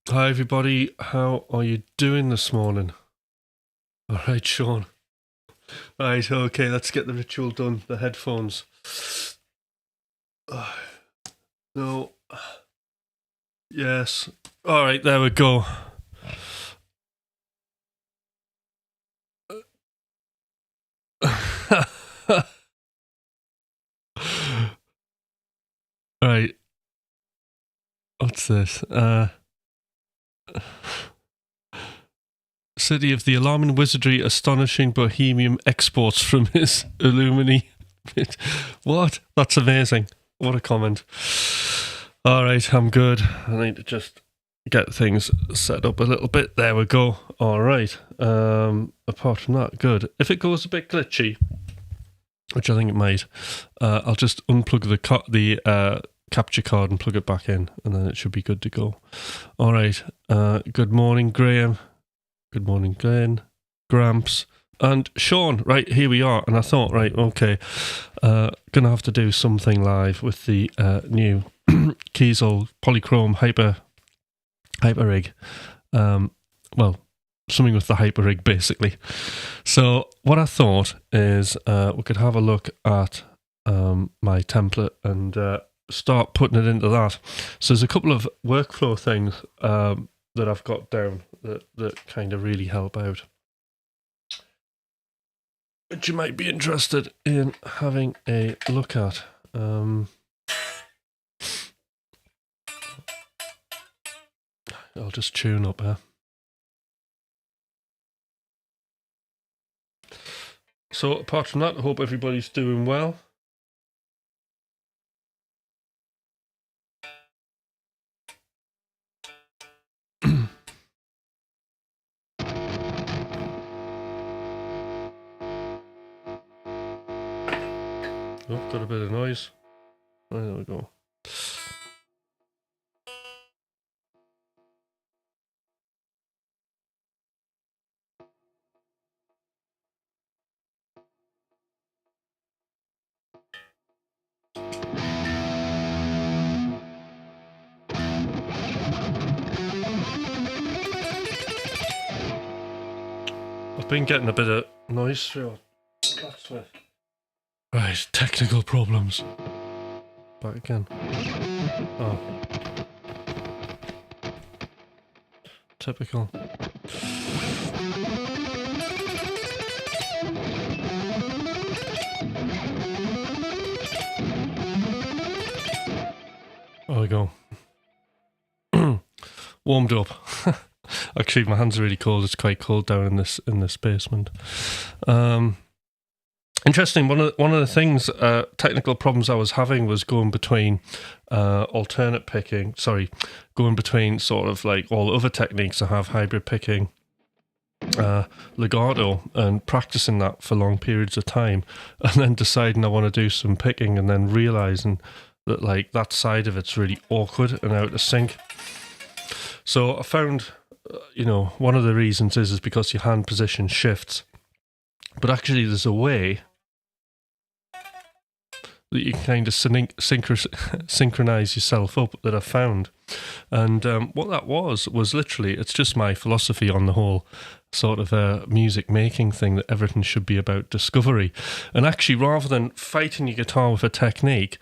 Hi, everybody. How are you doing this morning? All right, Sean. Right, okay, let's get the ritual done. The headphones. No. Yes. All right, there we go. Right. What's this? City of the Alarming Wizardry, Astonishing Bohemian exports from his Illumini. What? That's amazing. What a comment. All right, I'm good. I need to just get things set up a little bit. There we go. All right. Apart from that, good. If it goes a bit glitchy, which I think it might, I'll just unplug the capture card and plug it back in, and then it should be good to go. All right. Good morning, Graham. Good morning, Glenn, Gramps, and Sean. Right, here we are. And I thought, right, okay, gonna have to do something live with the new Kiesel Polychrome HyperRig. Well, something with the HyperRig, basically. So what I thought is we could have a look at my template and start putting it into that. So there's a couple of workflow things that I've got down that kind of really help out, which you might be interested in having a look at. I'll just tune up here. So apart from that, I hope everybody's doing well. Oh, got a bit of noise. Oh, there we go. I've been getting a bit of noise through. That's it. Right, technical problems. Back again. Oh. Typical. There we go. Warmed up. Actually, my hands are really cold. It's quite cold down in this basement. Interesting. One of the things, technical problems I was having was going between alternate picking. Sorry, going between sort of like all the other techniques I have, hybrid picking, legato, and practicing that for long periods of time, and then deciding I want to do some picking, and then realizing that like that side of it's really awkward and out of sync. So I found, one of the reasons is because your hand position shifts, but actually there's a way that you can kind of synchronize yourself up that I found. And what that was literally, it's just my philosophy on the whole sort of music making thing, that everything should be about discovery. And actually, rather than fighting your guitar with a technique,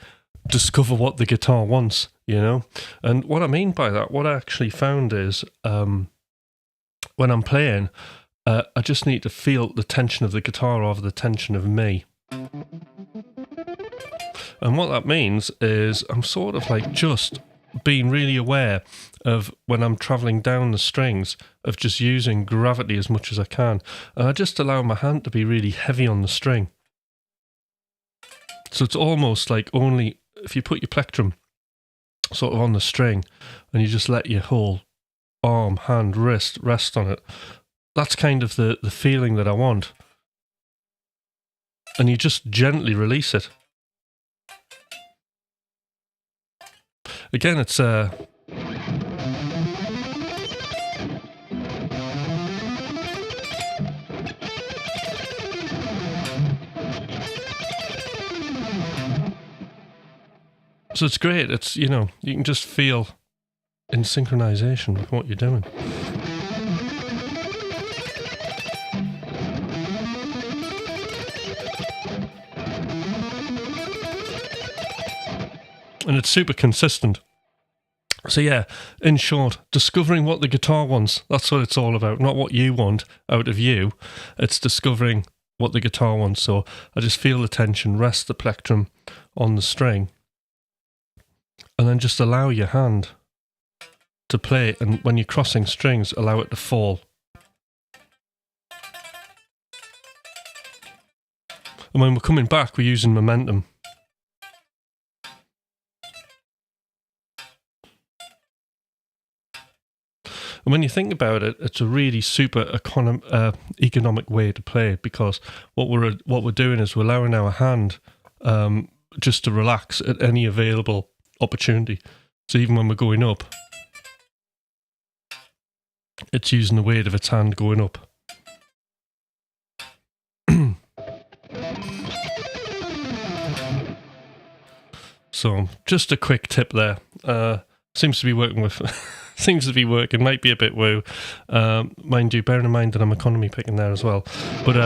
discover what the guitar wants, And what I mean by that, what I actually found is when I'm playing, I just need to feel the tension of the guitar rather than the tension of me. And what that means is I'm sort of like just being really aware of when I'm traveling down the strings, of just using gravity as much as I can. And I just allow my hand to be really heavy on the string. So it's almost like only if you put your plectrum sort of on the string and you just let your whole arm, hand, wrist rest on it, that's kind of the feeling that I want. And you just gently release it. Again, it's so it's great. It's, you can just feel in synchronization with what you're doing. And it's super consistent. So yeah, in short, discovering what the guitar wants. That's what it's all about. Not what you want out of you. It's discovering what the guitar wants. So I just feel the tension, rest the plectrum on the string, and then just allow your hand to play. And when you're crossing strings, allow it to fall. And when we're coming back, we're using momentum. And when you think about it, it's a really super economic way to play, because what we're doing is we're allowing our hand just to relax at any available opportunity. So even when we're going up, it's using the weight of its hand going up. So just a quick tip there. Seems to be working with. Seems to be working. Might be a bit woo. Mind you, bearing in mind that I'm economy picking there as well. But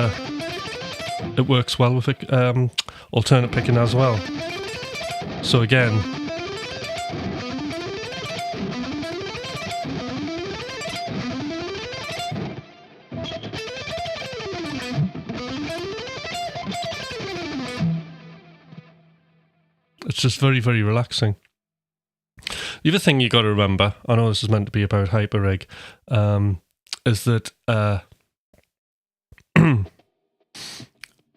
it works well with alternate picking as well. So again, it's just very, very relaxing. The other thing you got to remember, I know this is meant to be about HyperRig, is that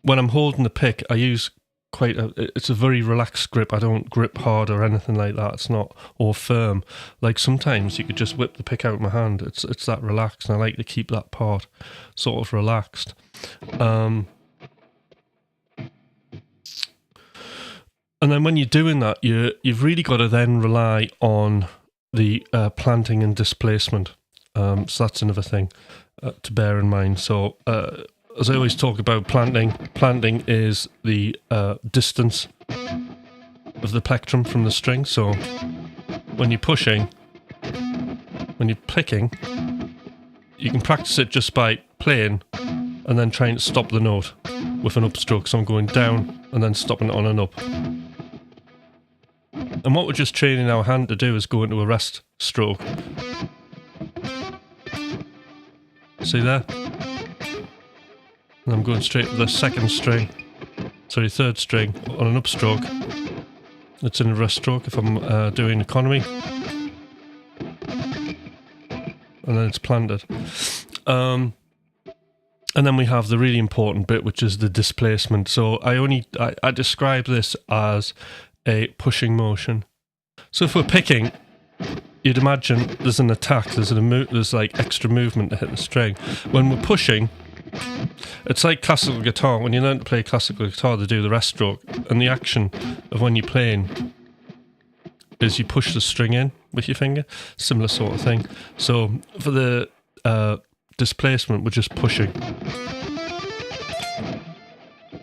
when I'm holding the pick, I use it's a very relaxed grip. I don't grip hard or anything like that. It's not all firm. Like sometimes you could just whip the pick out of my hand. It's that relaxed, and I like to keep that part sort of relaxed. And then when you're doing that, you've really got to then rely on the planting and displacement. So that's another thing to bear in mind. So as I always talk about planting is the distance of the plectrum from the string. So when you're pushing, when you're picking, you can practice it just by playing and then trying to stop the note with an upstroke. So I'm going down and then stopping it on an up. And what we're just training our hand to do is go into a rest stroke. See there? And I'm going straight to the third string on an upstroke. It's in a rest stroke if I'm doing economy. And then it's planted. And then we have the really important bit, which is the displacement. So I describe this as a pushing motion. So if we're picking, you'd imagine there's an attack, there's like extra movement to hit the string. When we're pushing, it's like classical guitar. When you learn to play classical guitar, they do the rest stroke, and the action of when you're playing is you push the string in with your finger. Similar sort of thing. So for the displacement, we're just pushing.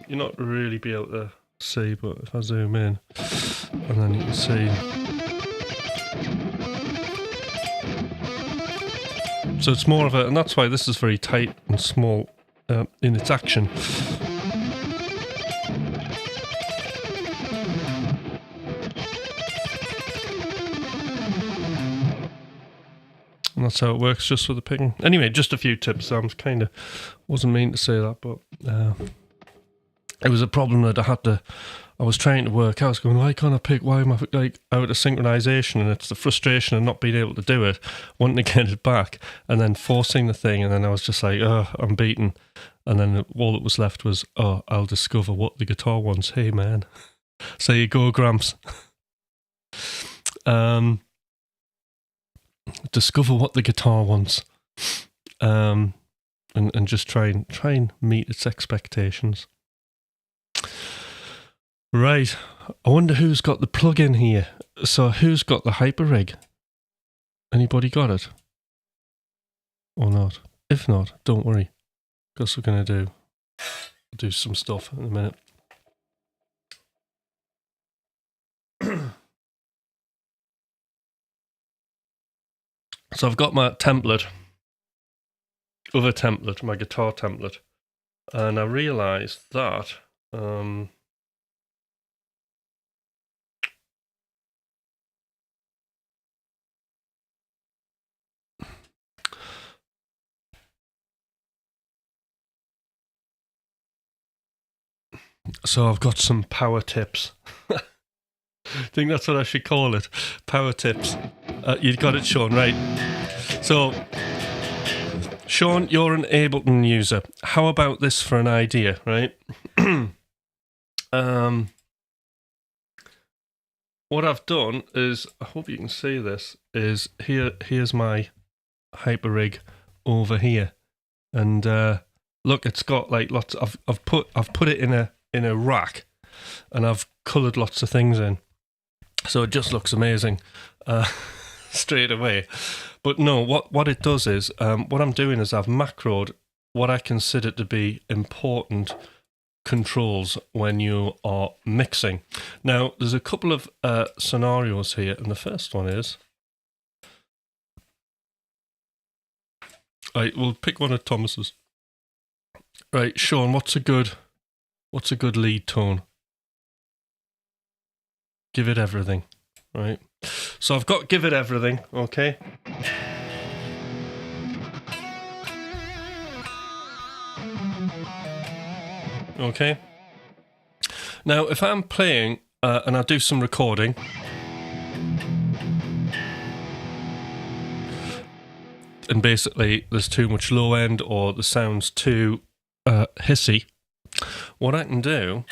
You're not really be able to see, but if I zoom in, and then you can see. So it's more of a, and that's why this is very tight and small in its action. And that's how it works, just with the picking. Anyway, just a few tips. I wasn't meaning to say that, but it was a problem that I was trying to work out. I was going, why can't I pick? Why am I like out of synchronization? And it's the frustration of not being able to do it, wanting to get it back, and then forcing the thing. And then I was just like, oh, I'm beaten. And then all that was left was, oh, I'll discover what the guitar wants. Hey, man. So you go, Gramps. Discover what the guitar wants. And just try and meet its expectations. Right, I wonder who's got the plug-in here. So who's got the HyperRig? Anybody got it? Or not? If not, don't worry, because we're going to do some stuff in a minute. So I've got my template, other template, my guitar template, and I realised that so I've got some power tips. I think that's what I should call it. Power tips. You got it, Sean, right? So, Sean, you're an Ableton user. How about this for an idea, right? What I've done is, I hope you can see this, is here's my HyperRig over here. And look, it's got like lots. I've put it in a rack, and I've coloured lots of things in, so it just looks amazing straight away. But no, what it does is what I'm doing is I've macroed what I consider to be important controls when you are mixing. Now, there's a couple of scenarios here, and the first one is. Right, we'll pick one of Thomas's. Right, Sean, what's a good lead tone? Give it everything, right? So I've got give it everything, okay? Okay. Now, if I'm playing and I do some recording, and basically there's too much low end or the sound's too hissy, what I can do,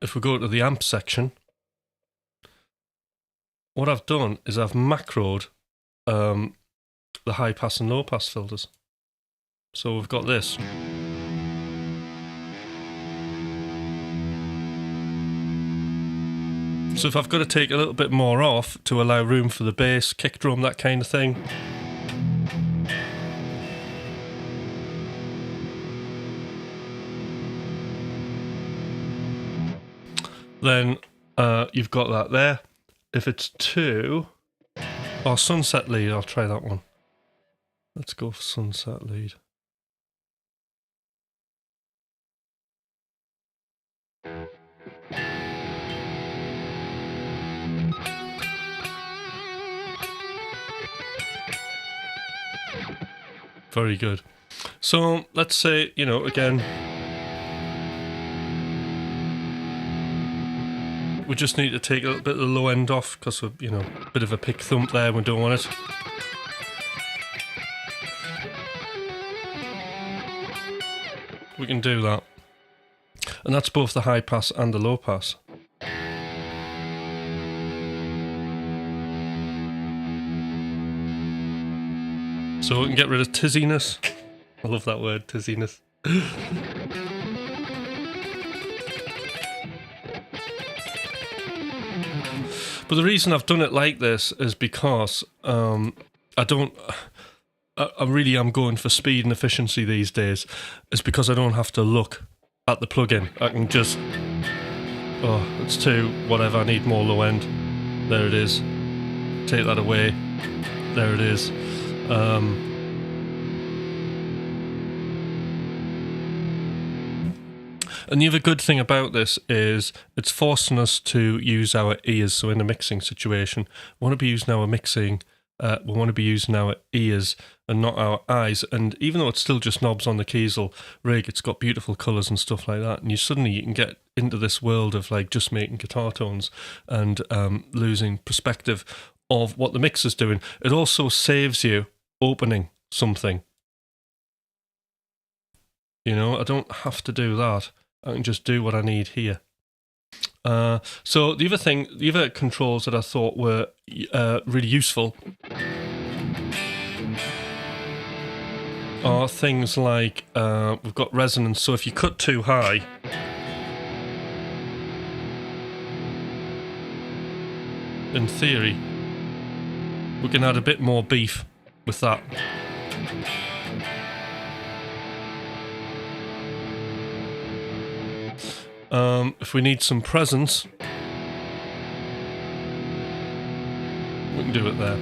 if we go to the amp section, what I've done is I've macroed the high pass and low pass filters. So we've got this. So if I've got to take a little bit more off to allow room for the bass, kick drum, that kind of thing. Then you've got that there. If it's two, or sunset lead, I'll try that one. Let's go for sunset lead. Very good. So let's say, you know, again, we just need to take a little bit of the low end off because we're, you know, a bit of a pick thump there. We don't want it. We can do that. And that's both the high pass and the low pass. So we can get rid of tizziness. I love that word, tizziness. But the reason I've done it like this is because I really am going for speed and efficiency these days. It's because I don't have to look at the plugin. I can just, oh, it's too whatever, I need more low end. There it is. Take that away. There it is. And the other good thing about this is it's forcing us to use our ears. So in a mixing situation, we want to be using our ears and not our eyes. And even though it's still just knobs on the Kiesel rig, it's got beautiful colours and stuff like that. And you can get into this world of like just making guitar tones and losing perspective of what the mix is doing. It also saves you opening something. You know, I don't have to do that. I can just do what I need here. So the other controls that I thought were really useful are things like we've got resonance. So if you cut too high, in theory, we can add a bit more beef with that. If we need some presence, do it there.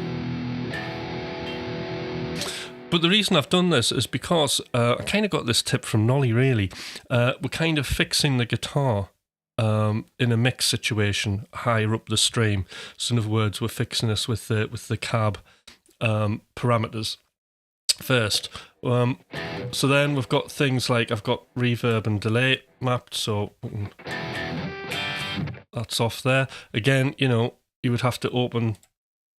But the reason I've done this is because I kind of got this tip from Nolly, really. We're kind of fixing the guitar in a mix situation higher up the stream. So in other words, we're fixing this with the cab parameters first. So then we've got things like I've got reverb and delay mapped, so that's off there. Again, you know, you would have to open,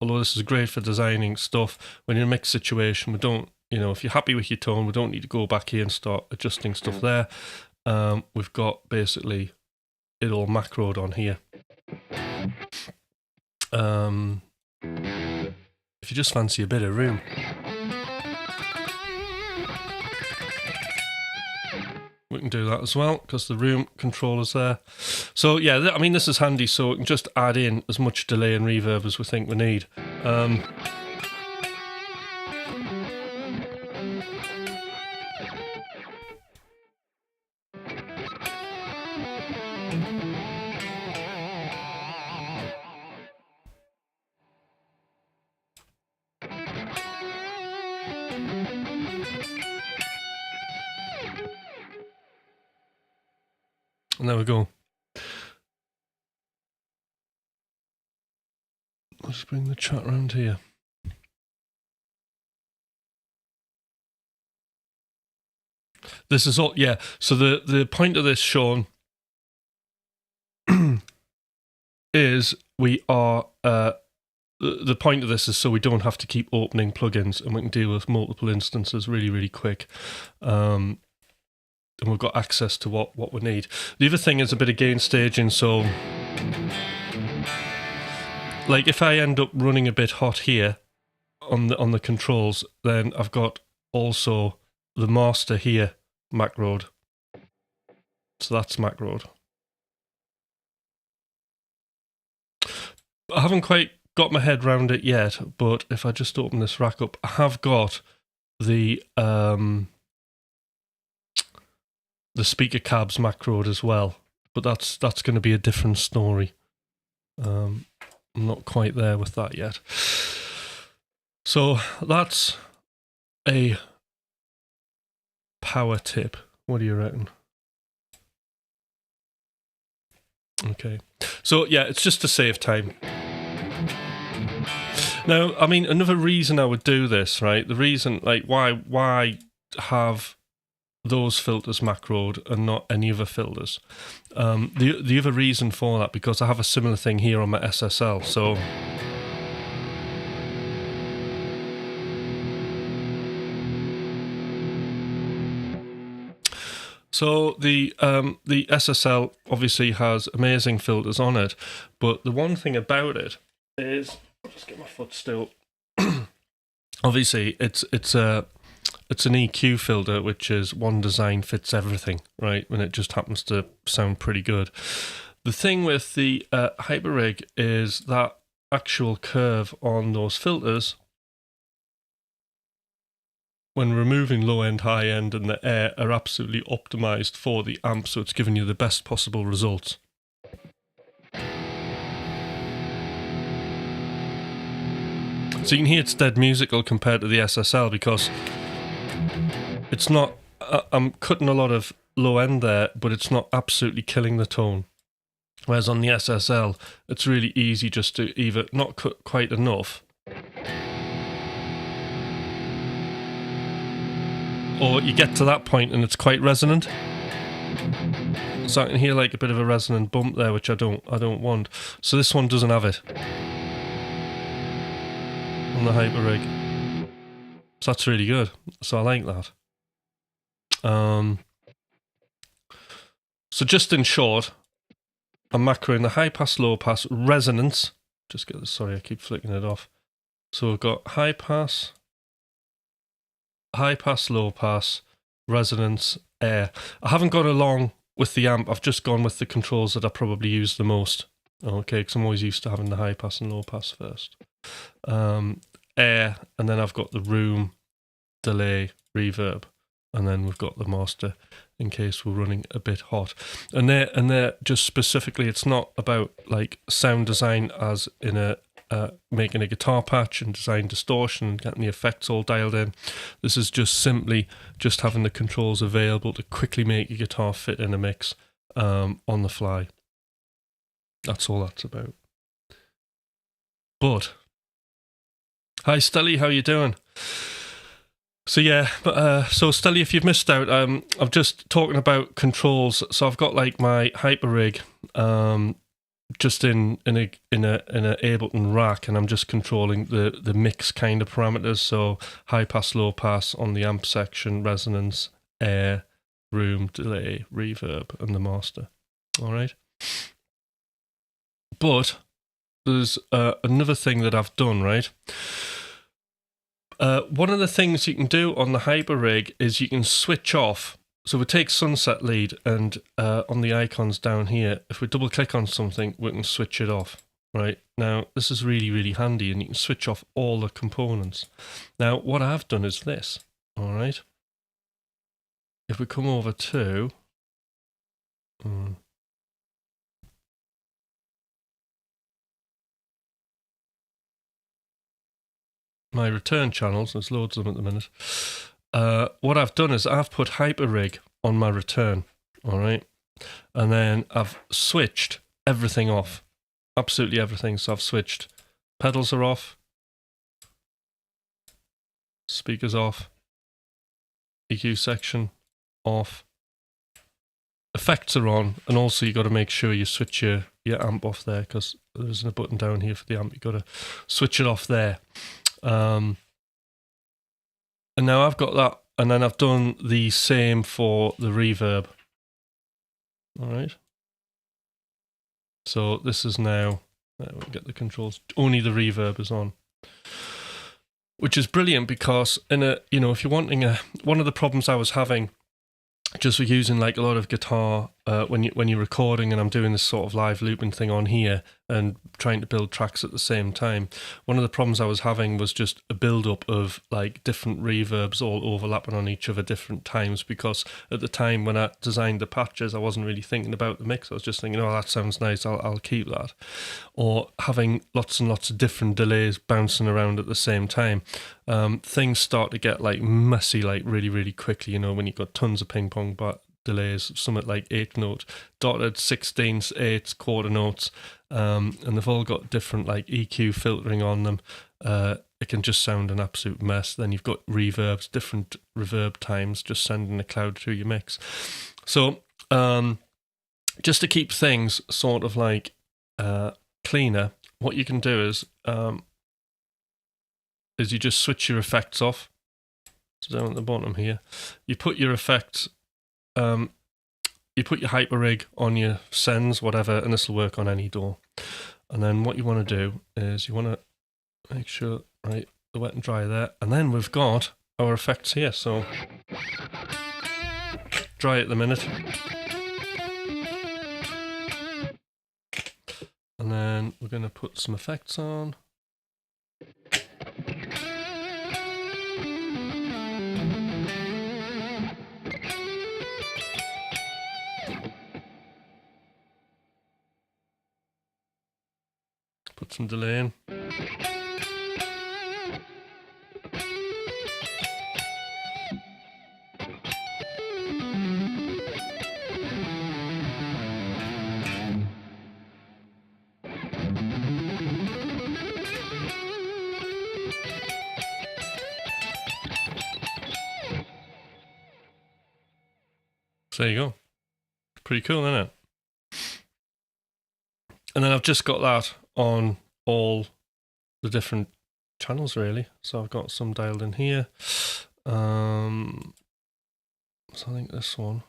although this is great for designing stuff, when you're in a mix situation, we don't, you know, if you're happy with your tone, we don't need to go back here and start adjusting stuff there. We've got basically it all macroed on here. If you just fancy a bit of room. We can do that as well, because the room controller's there. So yeah, I mean, this is handy, so we can just add in as much delay and reverb as we think we need. And there we go. Let's bring the chat around here. This is all, yeah. So the point of this, Sean, is we are, the point of this is so we don't have to keep opening plugins and we can deal with multiple instances really, really quick. And we've got access to what we need. The other thing is a bit of gain staging. So, like if I end up running a bit hot here on the controls, then I've got also the master here macroed. So that's macroed. I haven't quite got my head around it yet, but if I just open this rack up, I have got the speaker cabs macroed as well, but that's going to be a different story. I'm not quite there with that yet. So that's a power tip. What do you reckon? Okay. So yeah, it's just to save time. Now, I mean, another reason I would do this, right? The reason, like, why have those filters macroed and not any other filters? The other reason for that, because I have a similar thing here on my SSL. So the SSL obviously has amazing filters on it, but the one thing about it is, I'll just get my foot still. Obviously, it's an EQ filter, which is one design fits everything, right? And it just happens to sound pretty good. The thing with the HyperRig is that actual curve on those filters, when removing low end, high end, and the air, are absolutely optimized for the amp, so it's giving you the best possible results. So you can hear it's dead musical compared to the SSL, because it's not, I'm cutting a lot of low end there, but it's not absolutely killing the tone. Whereas on the SSL, it's really easy just to either not cut quite enough, or you get to that point and it's quite resonant. So I can hear like a bit of a resonant bump there, which I don't want. So this one doesn't have it on the HyperRig. So that's really good. So I like that. So just in short, I'm macroing the high pass, low pass, resonance. Just get this, sorry, I keep flicking it off. So we've got high pass, low pass, resonance, air. I haven't gone along with the amp, I've just gone with the controls that I probably use the most. Okay, because I'm always used to having the high pass and low pass first. Air, and then I've got the room, delay, reverb, and then we've got the master in case we're running a bit hot. And they're just specifically, it's not about like sound design as in a making a guitar patch and design distortion and getting the effects all dialed in. This is just simply just having the controls available to quickly make your guitar fit in a mix on the fly. That's all that's about. But hi Stelly, how you doing? So yeah, so Stelly, if you've missed out, I'm just talking about controls. So I've got like my HyperRig just in a Ableton rack, and I'm just controlling the mix kind of parameters. So high pass, low pass on the amp section, resonance, air, room, delay, reverb, and the master. All right. But there's another thing that I've done, right? One of the things you can do on the HyperRig is you can switch off. So we take sunset lead, and on the icons down here, if we double click on something, we can switch it off. Right now, this is really, really handy, and you can switch off all the components. Now, what I've done is this. All right. If we come over to my return channels, there's loads of them at the minute. What I've done is I've put HyperRig on my return, all right? And then I've switched everything off, absolutely everything. So I've switched, pedals are off, speakers off, EQ section off, effects are on, and also you got to make sure you switch your amp off there, because there isn't a button down here for the amp. You got to switch it off there. And now I've got that, and then I've done the same for the reverb. All right. So this is now, we'll get the controls, only the reverb is on, which is brilliant, because if you're wanting one of the problems I was having just for using like a lot of guitar when you're recording, and I'm doing this sort of live looping thing on here and trying to build tracks at the same time, one of the problems I was having was just a build up of like different reverbs all overlapping on each other different times, because at the time when I designed the patches, I wasn't really thinking about the mix. I was just thinking, oh, that sounds nice, I'll keep that. Or having lots and lots of different delays bouncing around at the same time. Things start to get like messy like really, really quickly, when you've got tons of ping pong delays, something like 8 note, dotted 16ths, 8ths, quarter notes, and they've all got different like EQ filtering on them. It can just sound an absolute mess. Then you've got reverbs, different reverb times, just sending a cloud through your mix. So just to keep things sort of like cleaner, what you can do is you just switch your effects off. So down at the bottom here, you put your effects, you put your HyperRig on your sends, whatever, and this will work on any DAW. And then what you want to do is you want to make sure, right, the wet and dry there. And then we've got our effects here. So dry at the minute. And then we're going to put some effects on. Put some delay in. So there you go. Pretty cool, isn't it? And then I've just got that on all the different channels, really. So I've got some dialed in here. So I think this one.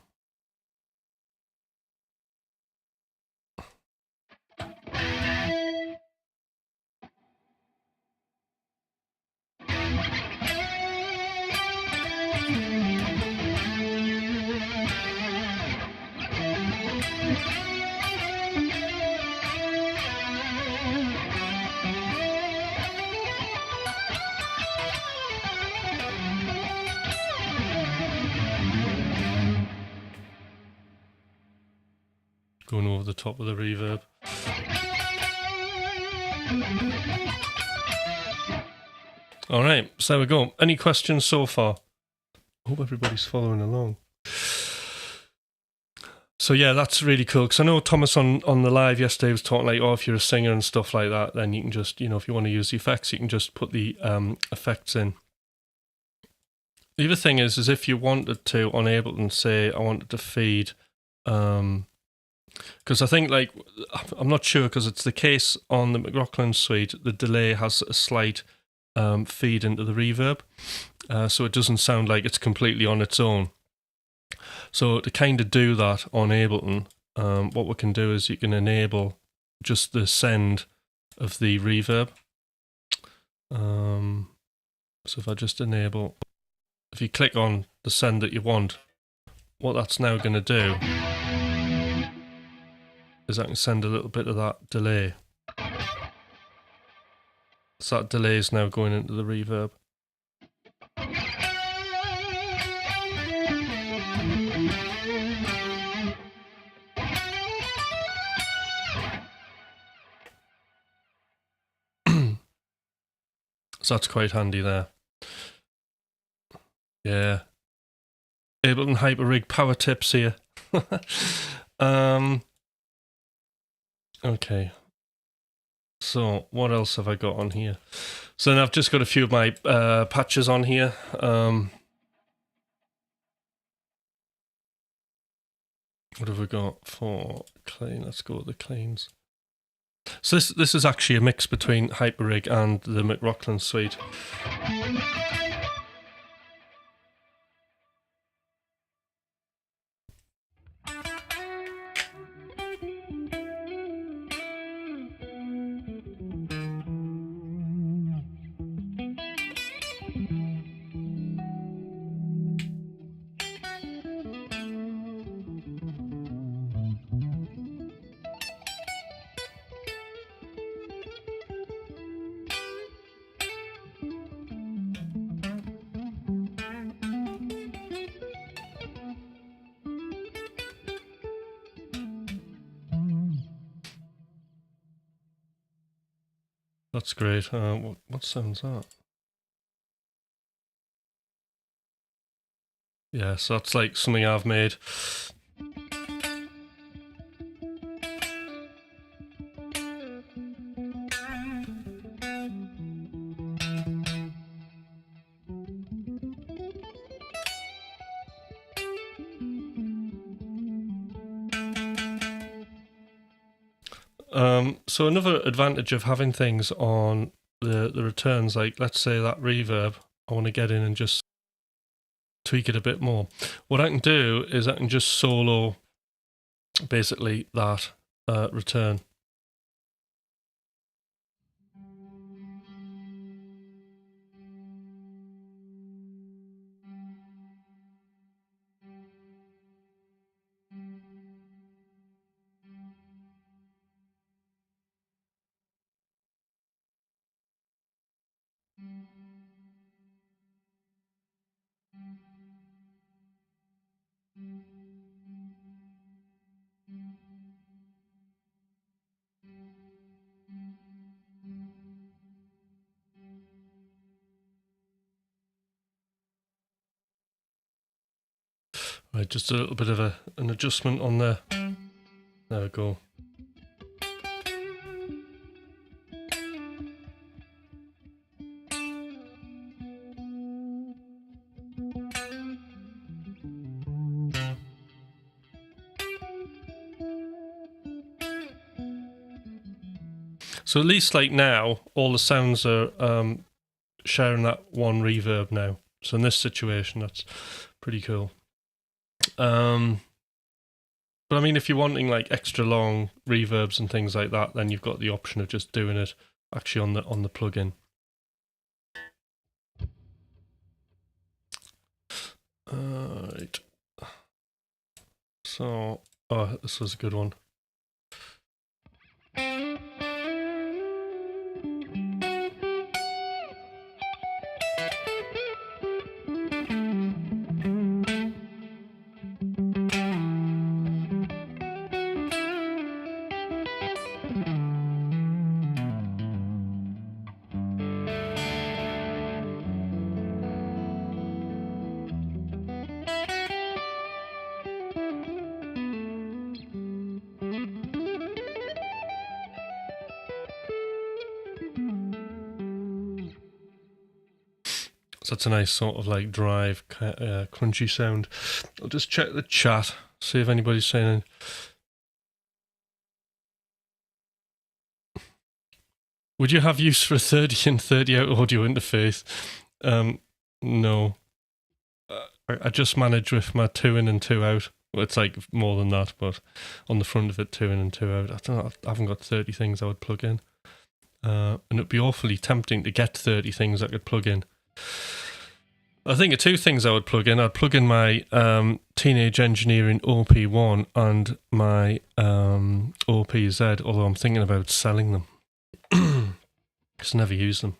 Going over the top of the reverb. All right, so there we go. Any questions so far? Hope everybody's following along. So yeah, that's really cool, because I know Thomas on the live yesterday was talking like, oh, if you're a singer and stuff like that, then you can just, you know, if you want to use the effects, you can just put the effects in. The other thing is if you wanted to, on Ableton, say I wanted to feed, because I think, like, I'm not sure, because it's the case on the McLaughlin suite, the delay has a slight feed into the reverb, so it doesn't sound like it's completely on its own. So to kind of do that on Ableton, what we can do is you can enable just the send of the reverb. So if I just enable, if you click on the send that you want, what that's now going to do is I can send a little bit of that delay. So that delay is now going into the reverb. So that's quite handy there. Yeah. Ableton HyperRig power tips here. Okay. So what else have I got on here? So then I've just got a few of my patches on here. What have we got for clean? Let's go with the cleans. So this is actually a mix between HyperRig and the McLaughlin suite. That's great. What sound's that? Yeah, so that's like something I've made. So another advantage of having things on the returns, like let's say that reverb, I want to get in and just tweak it a bit more. What I can do is I can just solo basically that return. Right, just a little bit of an adjustment on there. There we go. So at least like now, all the sounds are sharing that one reverb now. So in this situation, that's pretty cool. But I mean, if you're wanting like extra long reverbs and things like that, then you've got the option of just doing it actually on the plugin. Right. So, oh, this was a good one. So that's a nice sort of like drive, crunchy sound. I'll just check the chat, see if anybody's saying. Would you have use for a 30 in 30 out audio interface? No. I just manage with my 2 in and 2 out. Well, it's like more than that, but on the front of it, 2 in and 2 out. I don't know, I haven't got 30 things I would plug in. And it'd be awfully tempting to get 30 things I could plug in. I think of 2 things I would plug in. I'd plug in my Teenage Engineering OP1 and my OPZ, although I'm thinking about selling them. Just never use them.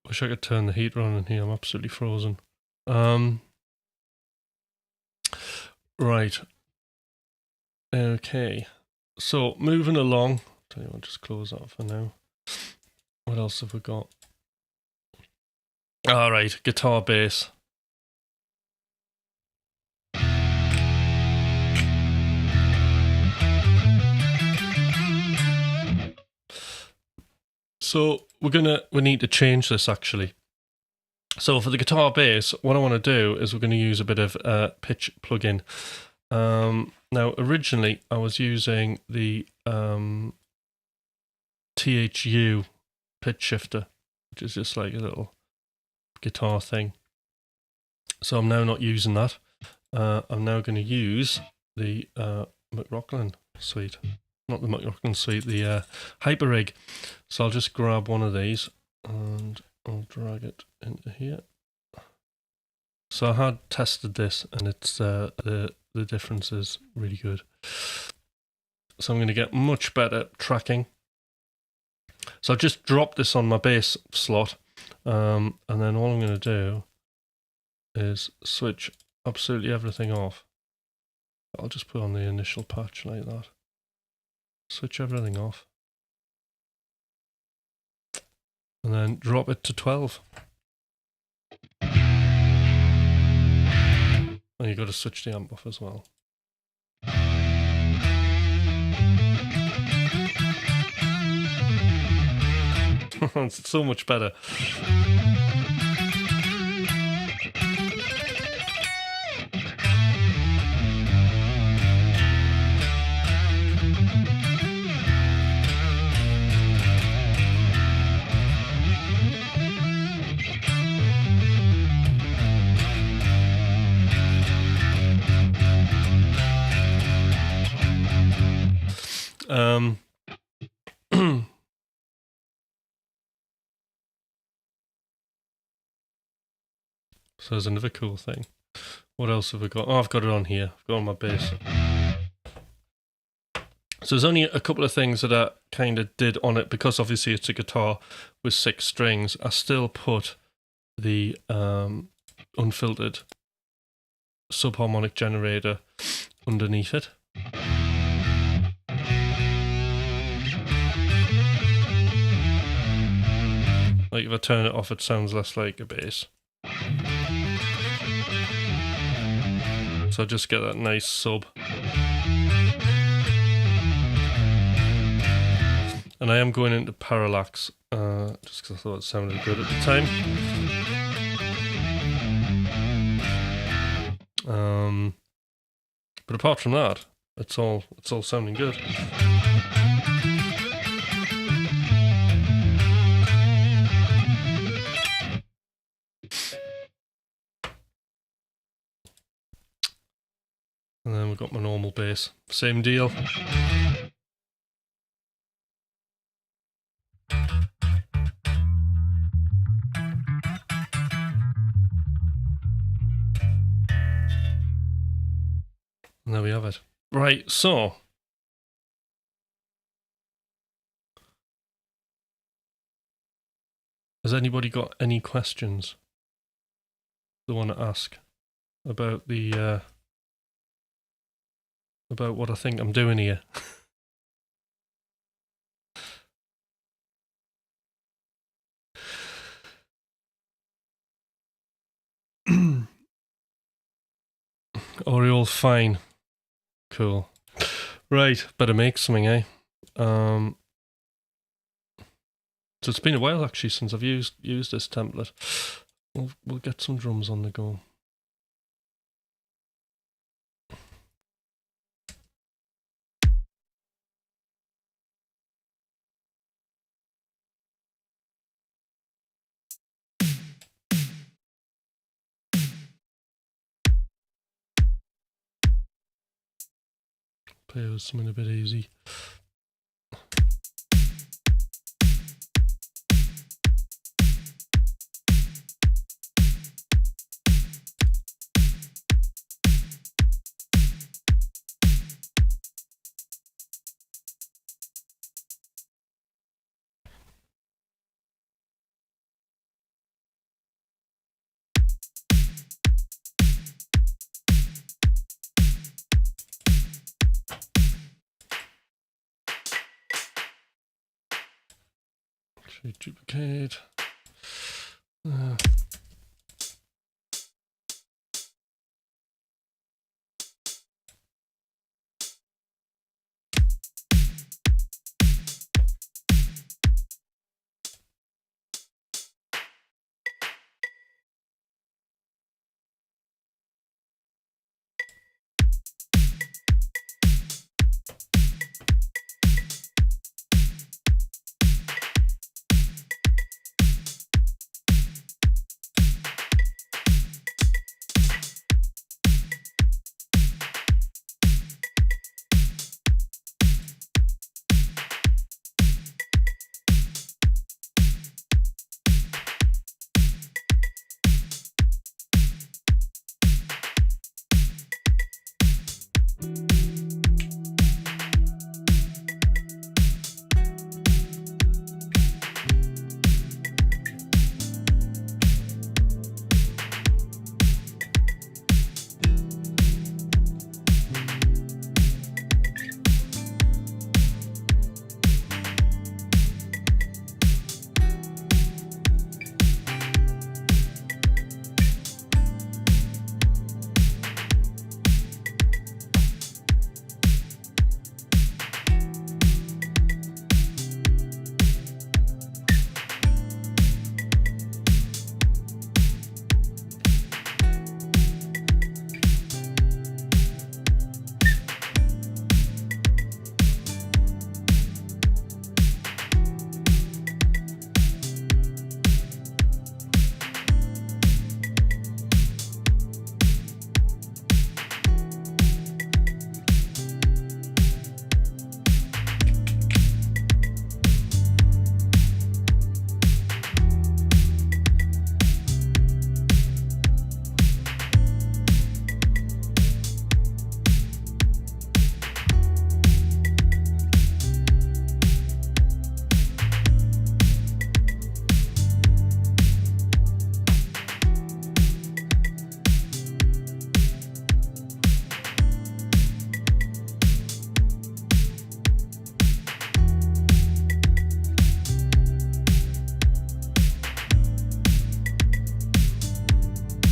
Wish I could turn the heater on in here. I'm absolutely frozen. Right. Okay. So moving along. Tell you what, just close that for now. What else have we got? All right, guitar bass. So we need to change this actually. So for the guitar bass, what I want to do is we're going to use a bit of pitch plugin. Now originally I was using the THU pitch shifter, which is just like a little guitar thing. So I'm now not using that. I'm now going to use the McLaughlin suite. Not the McLaughlin suite, the HyperRig. So I'll just grab one of these and I'll drag it into here. So I had tested this and it's the difference is really good. So I'm going to get much better tracking. So I've just dropped this on my bass slot, and then all I'm going to do is switch absolutely everything off. I'll just put on the initial patch like that. Switch everything off. And then drop it to 12. And you've got to switch the amp off as well. It's so much better. So there's another cool thing. What else have we got? Oh, I've got it on here. I've got it on my bass. So there's only a couple of things that I kind of did on it because obviously it's a guitar with 6 strings. I still put the unfiltered subharmonic generator underneath it. Like if I turn it off, it sounds less like a bass. So I just get that nice sub. And I am going into parallax, just because I thought it sounded good at the time. But apart from that, it's all sounding good. And then we've got my normal bass. Same deal. And there we have it. Right, so has anybody got any questions they want to ask about the about what I think I'm doing here. Oriole, fine. Cool. Right, better make something, eh? So it's been a while actually since I've used this template. We'll get some drums on the go. Play with something a bit easy. Actually, duplicate.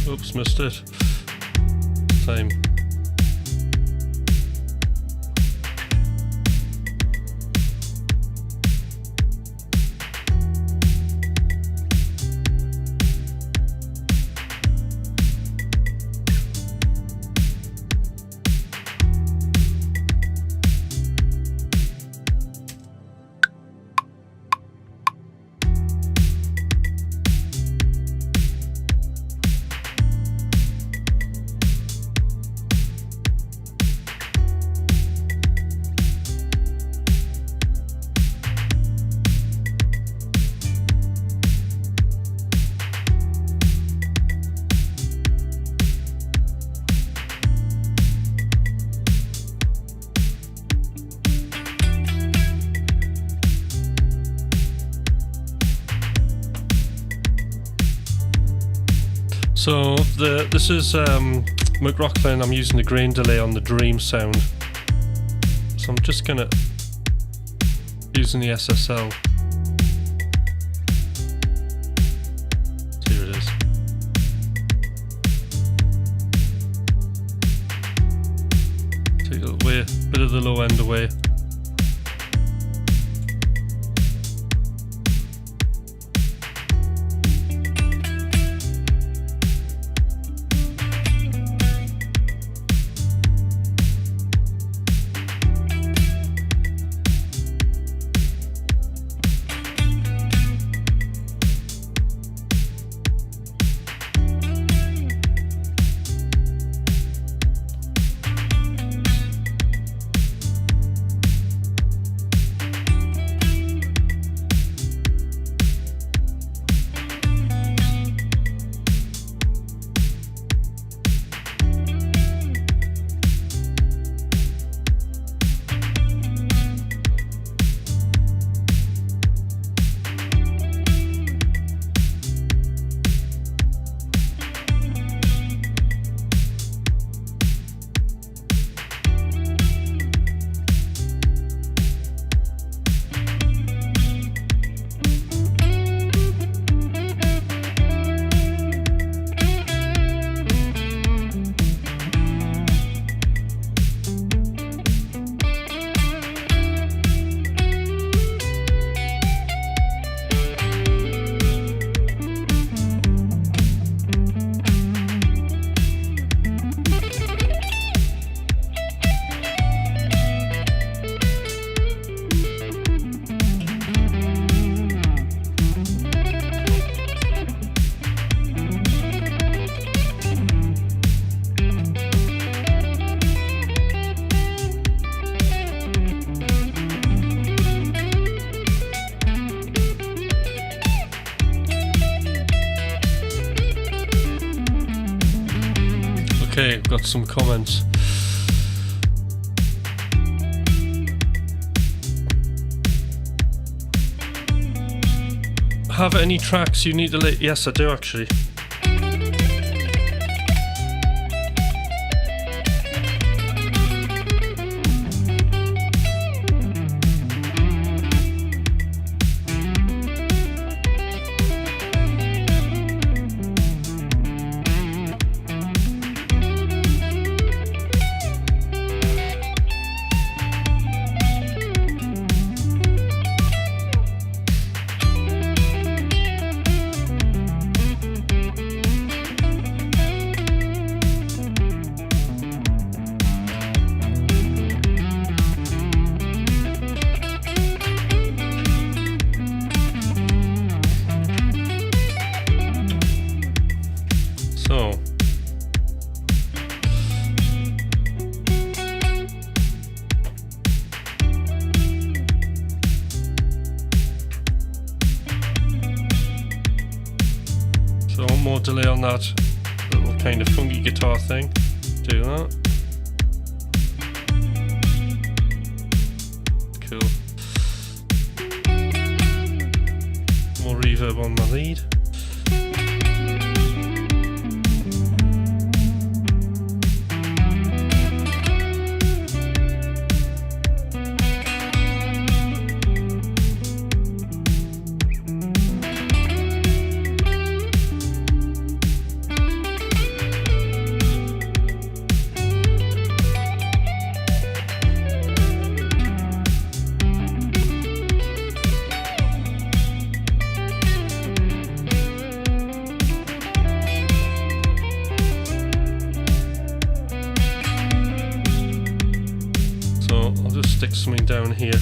Oops, missed it. Time. So this is McLaughlin. I'm using the grain delay on the Dream sound. So I'm just gonna, using the SSL. Here it is. Take it away, bit of the low end away. Okay, got some comments. Have any tracks you need to delete? Yes, I do actually. So one more delay on that little kind of funky guitar thing. Do that. Cool. More reverb on my lead. Stick something down here. I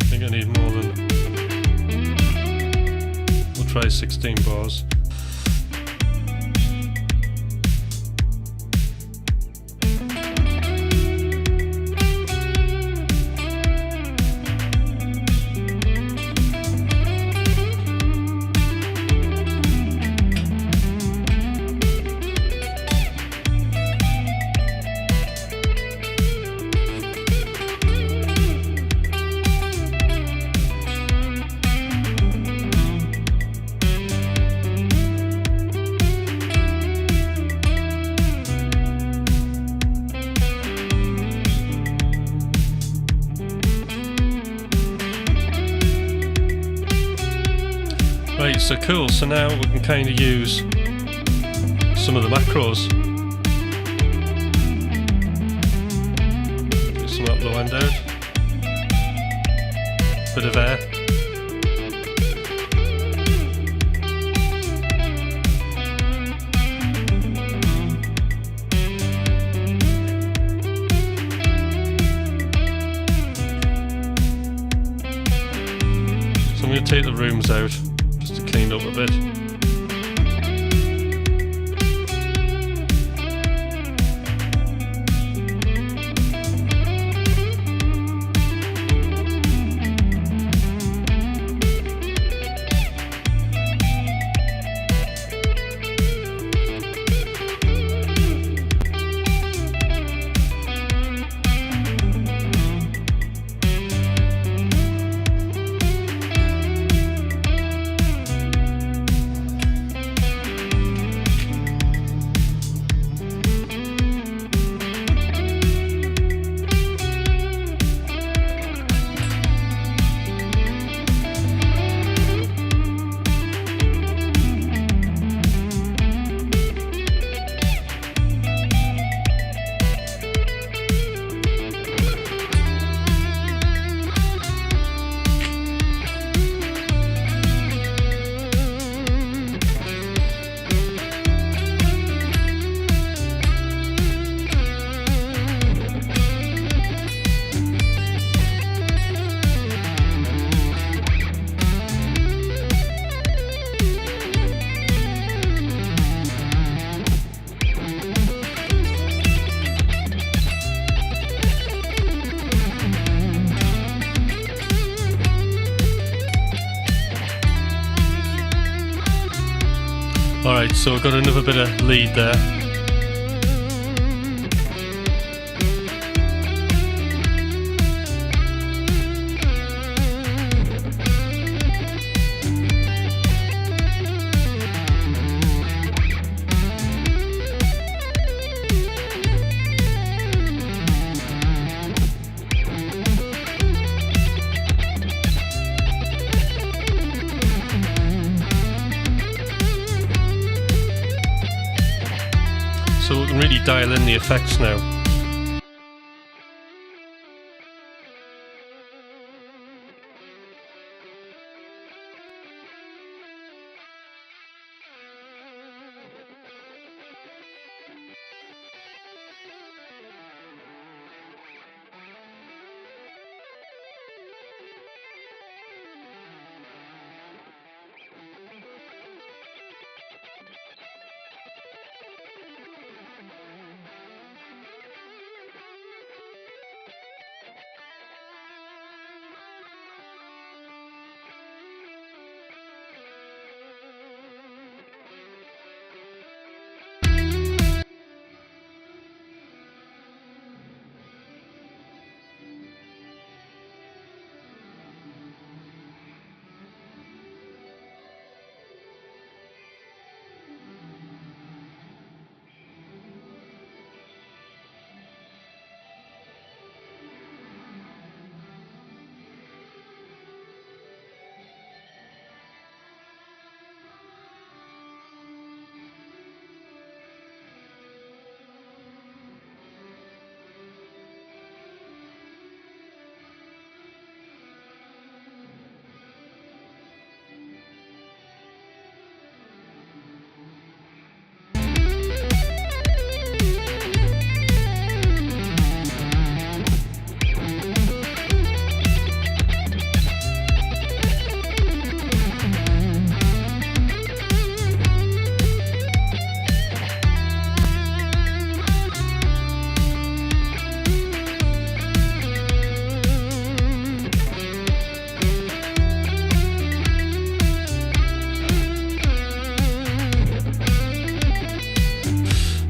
think I need more than, we'll try 16 bars. Right, so cool. So now we can kind of use some of the macros. Get some up the window. Bit of air. So I'm going to take the rooms out just to clean up a bit. Alright, so I've got another bit of lead there. So we can really dial in the effects now.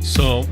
So,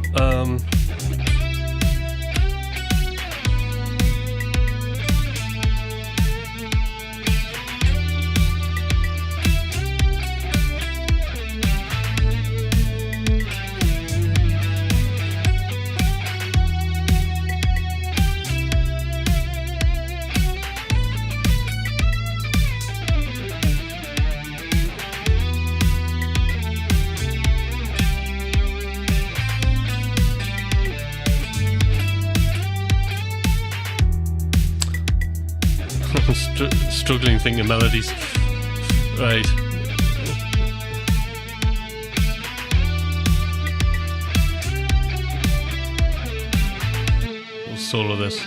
struggling thinking of melodies. Right. We'll solo this.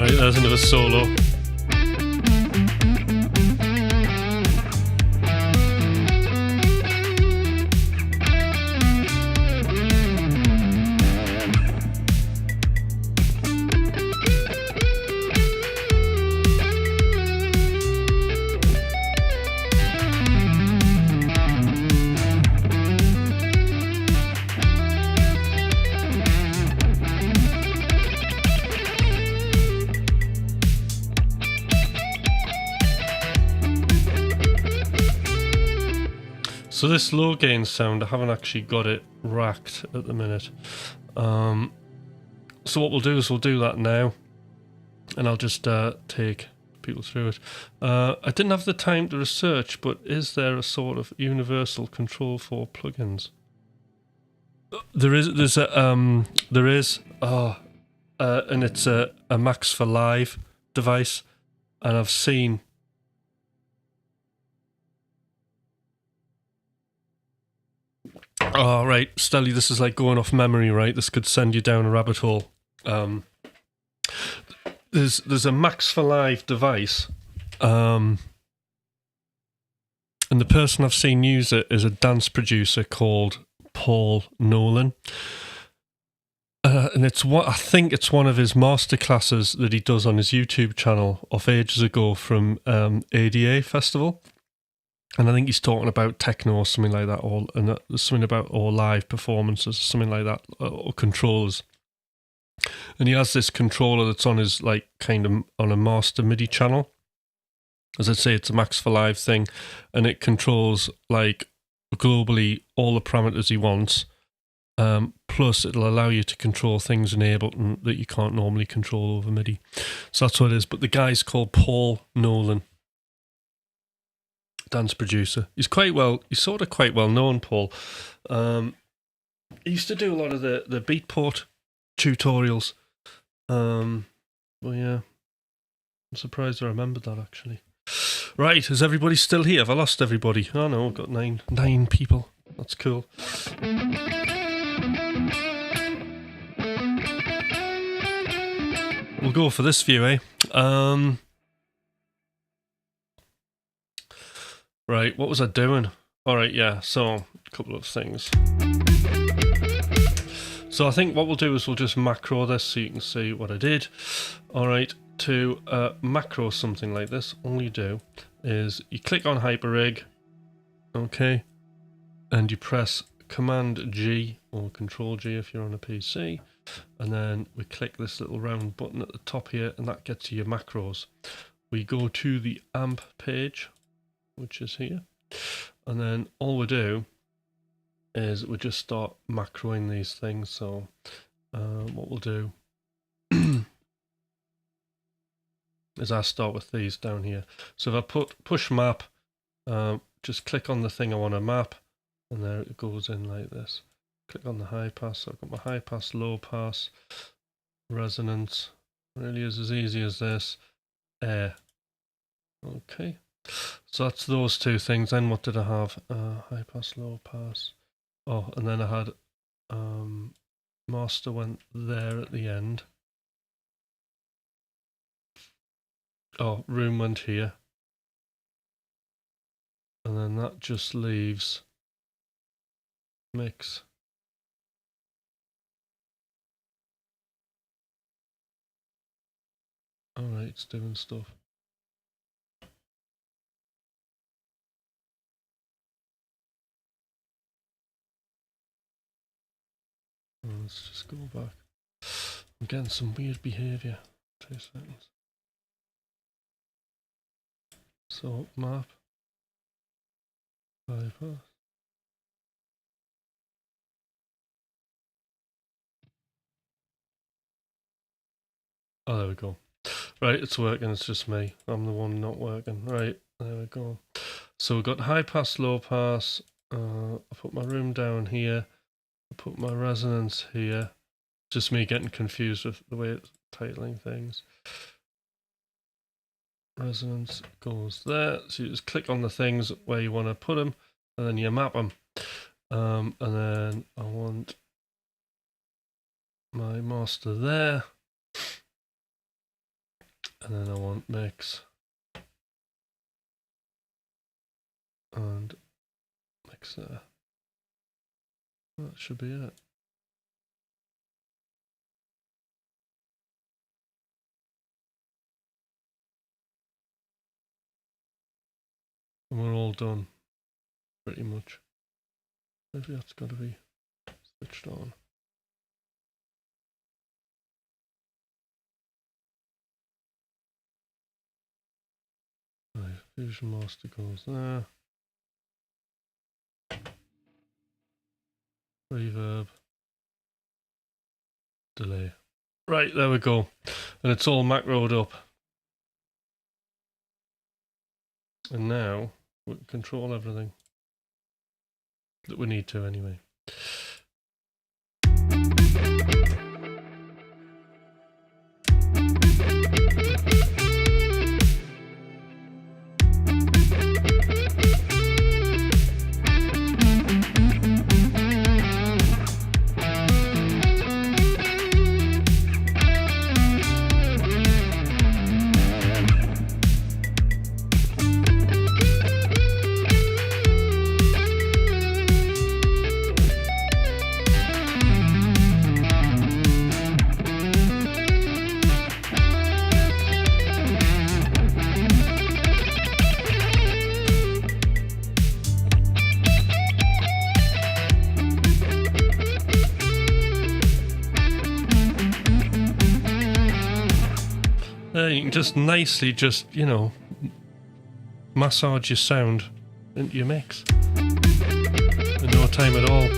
There's another solo. So this low gain sound, I haven't actually got it racked at the minute. So what we'll do is we'll do that now, and I'll just take people through it. I didn't have the time to research, but is there a sort of universal control for plugins? There is. There is. And it's a Max for Live device, and I've seen. Oh, right, Stelly, this is like going off memory, right? This could send you down a rabbit hole. There's a Max for Live device, and the person I've seen use it is a dance producer called Paul Nolan. And it's what I think it's one of his masterclasses that he does on his YouTube channel of ages ago from ADA Festival. And I think he's talking about techno or something like that, or something about or live performances, something like that, or controllers. And he has this controller that's on his like kind of on a master MIDI channel. As I say, it's a Max for Live thing, and it controls like globally all the parameters he wants. Plus, it'll allow you to control things in Ableton that you can't normally control over MIDI. So that's what it is. But the guy's called Paul Nolan. Dance producer. He's sort of quite well known, Paul. He used to do a lot of the Beatport tutorials. Well, yeah. I'm surprised I remembered that, actually. Right, is everybody still here? Have I lost everybody? Oh no, I've got nine people. That's cool. We'll go for this view, eh? Right, what was I doing? Alright, yeah, so a couple of things. So I think what we'll do is we'll just macro this so you can see what I did. Alright, to macro something like this, all you do is you click on HyperRig, Okay, and you press Command G or Control G if you're on a PC, and then we click this little round button at the top here, and that gets you your macros. We go to the AMP page, which is here, and then all we do is we just start macroing these things. So what we'll do is I start with these down here. So if I put push map, just click on the thing I want to map, and there it goes in like this. Click on the high pass. So I've got my high pass, low pass, resonance. Really is as easy as this. Air. Okay. So that's those two things. Then what did I have? High pass, low pass. Oh, and then I had master went there at the end. Oh, room went here. And then that just leaves mix. Alright, it's doing stuff. Let's just go back. I'm getting some weird behavior. 2 seconds. So map. Bypass. Oh, there we go. Right, it's working. It's just me. I'm the one not working. Right, there we go. So we've got high pass, low pass. I put my room down here. I put my resonance here. Just me getting confused with the way it's titling things. Resonance goes there. So you just click on the things where you want to put them, and then you map them. And then I want my master there. And then I want mix. And mix there. That should be it. And we're all done, pretty much. Maybe that's got to be switched on. Right, Fusion Master goes there. Reverb. Delay. Right, there we go. And it's all macroed up. And now we can control everything that we need to anyway. You can just nicely you know, massage your sound into your mix in no time at all.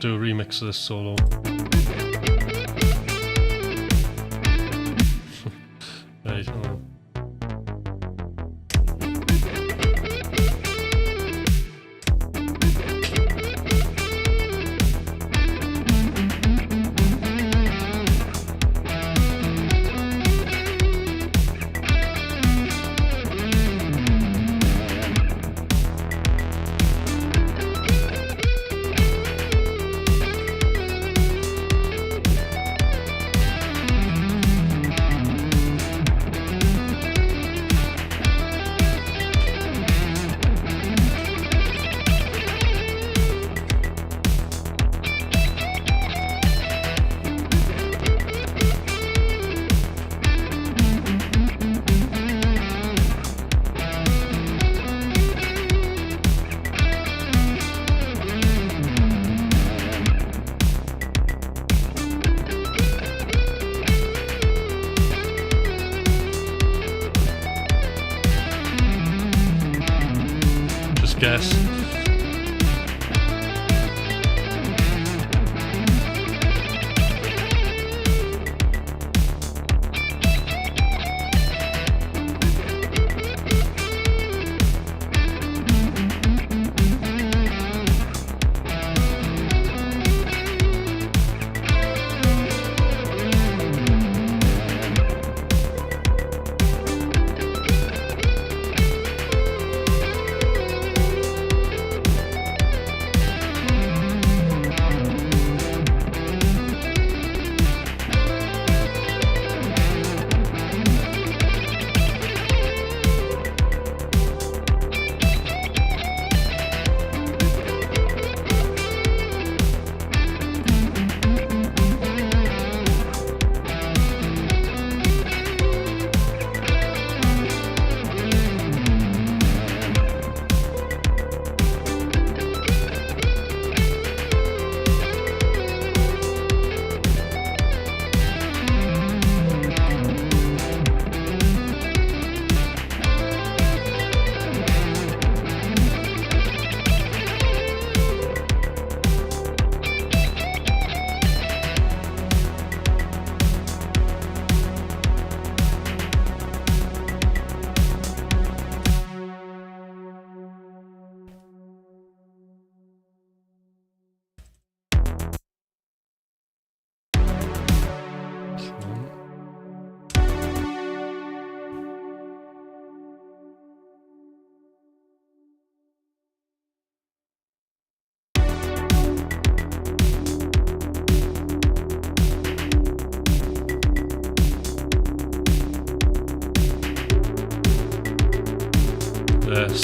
Do a remix of this solo. Right, hold on.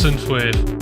synthwave.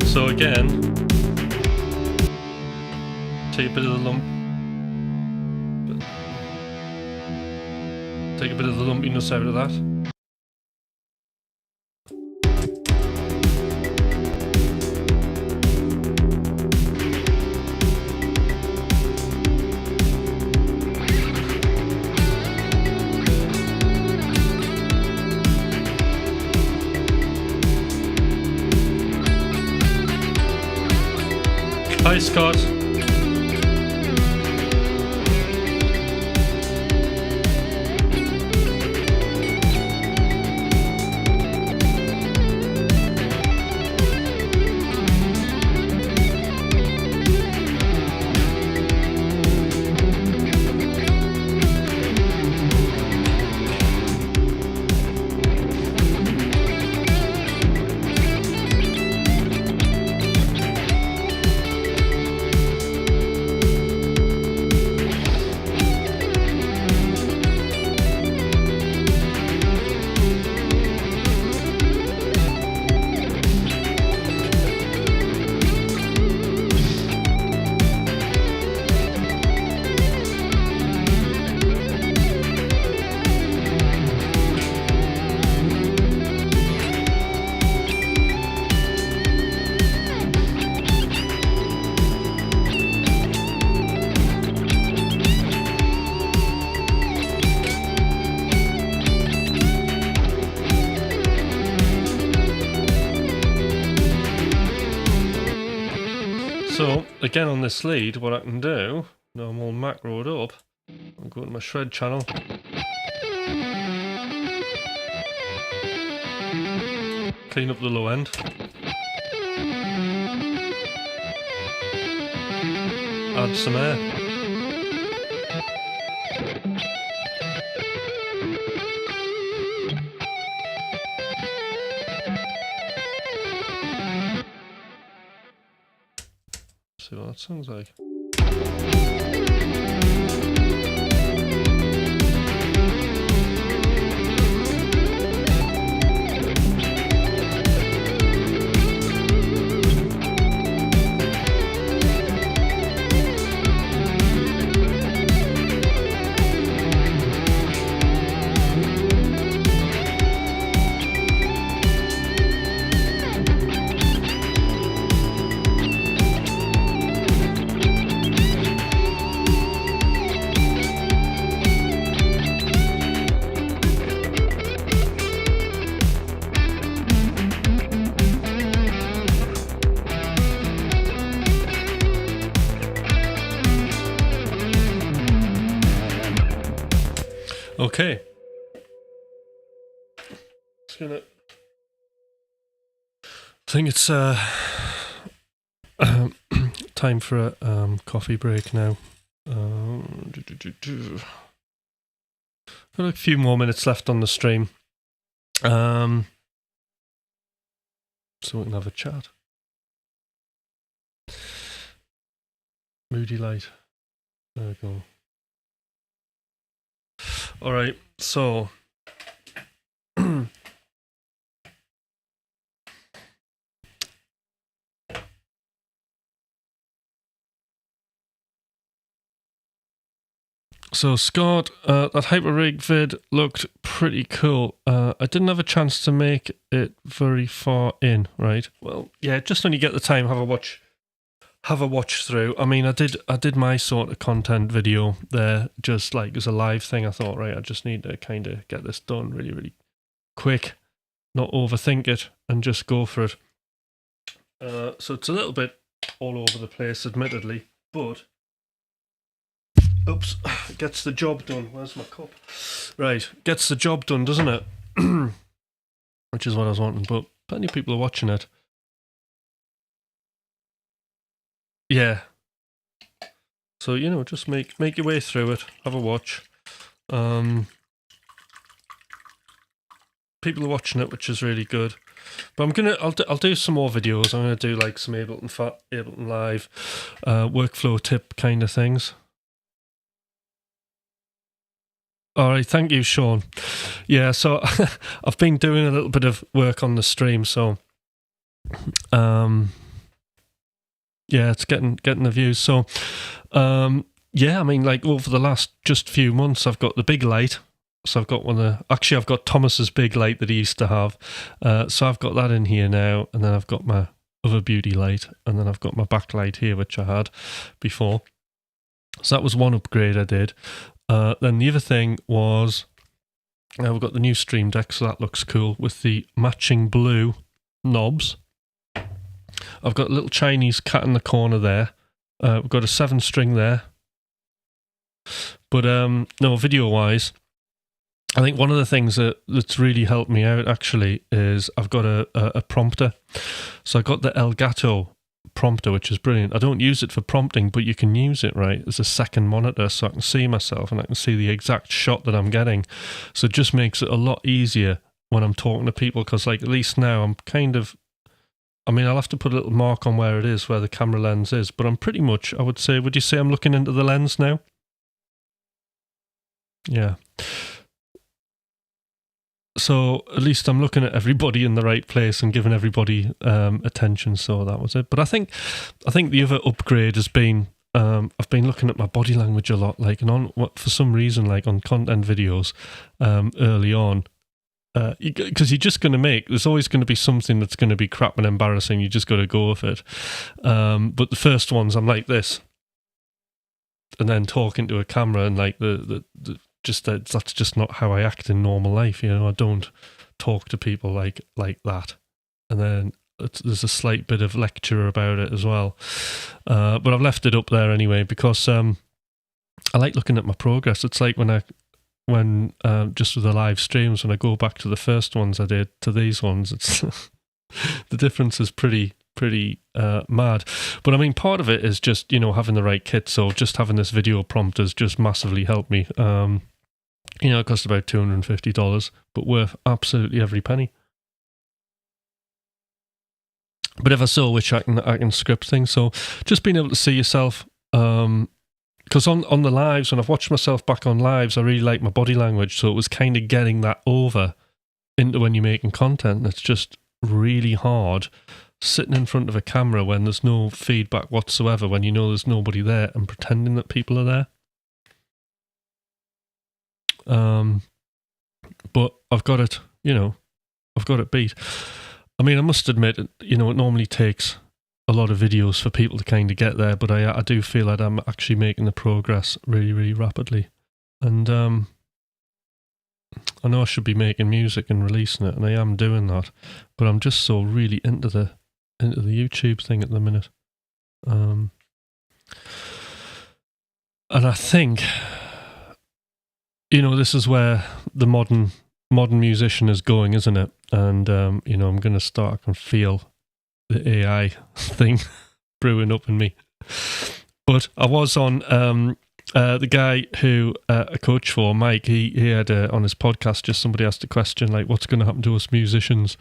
So again, take a bit of the lump, take a bit of the lumpiness out of that. Hi Scott. So again on this lead, what I can do, now I'm all macroed up, I'll go to my shred channel. Clean up the low end. Add some air. See what that sounds like. Okay. I think it's time for a coffee break now. Got a few more minutes left on the stream. So we can have a chat. Moody light. There we go. All right, so So Scott, that HyperRig vid looked pretty cool. I didn't have a chance to make it very far in, right? Well, yeah, just when you get the time, have a watch through. I mean, I did my sort of content video there, just like as a live thing. I thought, right, I just need to kind of get this done really, really quick, not overthink it, and just go for it. So it's a little bit all over the place, admittedly, but oops, gets the job done. Where's my cup? Right, gets the job done, doesn't it? Which is what I was wanting, but plenty of people are watching it. Yeah. So, just make your way through it, have a watch. People are watching it, which is really good. But I'll do some more videos. I'm gonna do like some Ableton Live workflow tip kind of things. All right, thank you, Sean. Yeah, so I've been doing a little bit of work on the stream, so yeah, it's getting the views. So yeah, I mean, like over the last just few months, I've got the big light. So I've got I've got Thomas's big light that he used to have. So I've got that in here now, and then I've got my other beauty light, and then I've got my backlight here, which I had before. So that was one upgrade I did. Then the other thing was, we've got the new Stream Deck, so that looks cool with the matching blue knobs. I've got a little Chinese cat in the corner there. We've got a 7-string there. But no, video-wise, I think one of the things that's really helped me out actually is I've got a prompter. So I got the Elgato prompter, which is brilliant. I don't use it for prompting, but you can use it, right, as a second monitor, so I can see myself and I can see the exact shot that I'm getting. So it just makes it a lot easier when I'm talking to people, because like at least now I'm kind of, I mean, I'll have to put a little mark on where it is, where the camera lens is, but I'm pretty much, I would you say I'm looking into the lens now? Yeah. So at least I'm looking at everybody in the right place and giving everybody attention. So that was it. But I think the other upgrade has been I've been looking at my body language a lot, like, and for some reason, like on content videos early on, because you're just going to there's always going to be something that's going to be crap and embarrassing. You just got to go with it. But the first ones, I'm like this, and then talking to a camera, and like that's just not how I act in normal life. I don't talk to people like that. And then there's a slight bit of lecture about it as well. But I've left it up there anyway, because I like looking at my progress. It's like when just with the live streams, when I go back to the first ones I did to these ones, it's the difference is pretty mad. But I mean, part of it is just having the right kit. So just having this video prompt has just massively helped me. It cost about $250, but worth absolutely every penny. But if I so wish I can script things. So just being able to see yourself, because on the lives, when I've watched myself back on lives, I really like my body language. So it was kind of getting that over into when you're making content. And it's just really hard sitting in front of a camera when there's no feedback whatsoever, when there's nobody there, and pretending that people are there. But I've got it, I've got it beat. I mean, I must admit, it normally takes a lot of videos for people to kind of get there, but I do feel that I'm actually making the progress really, really rapidly. And I know I should be making music and releasing it, and I am doing that, but I'm just so really into the YouTube thing at the minute. And I think, this is where the modern musician is going, isn't it? And I'm going to start. I can feel the AI thing brewing up in me. But I was on the guy who I coach for, Mike. He had on his podcast, just somebody asked a question like, "What's going to happen to us musicians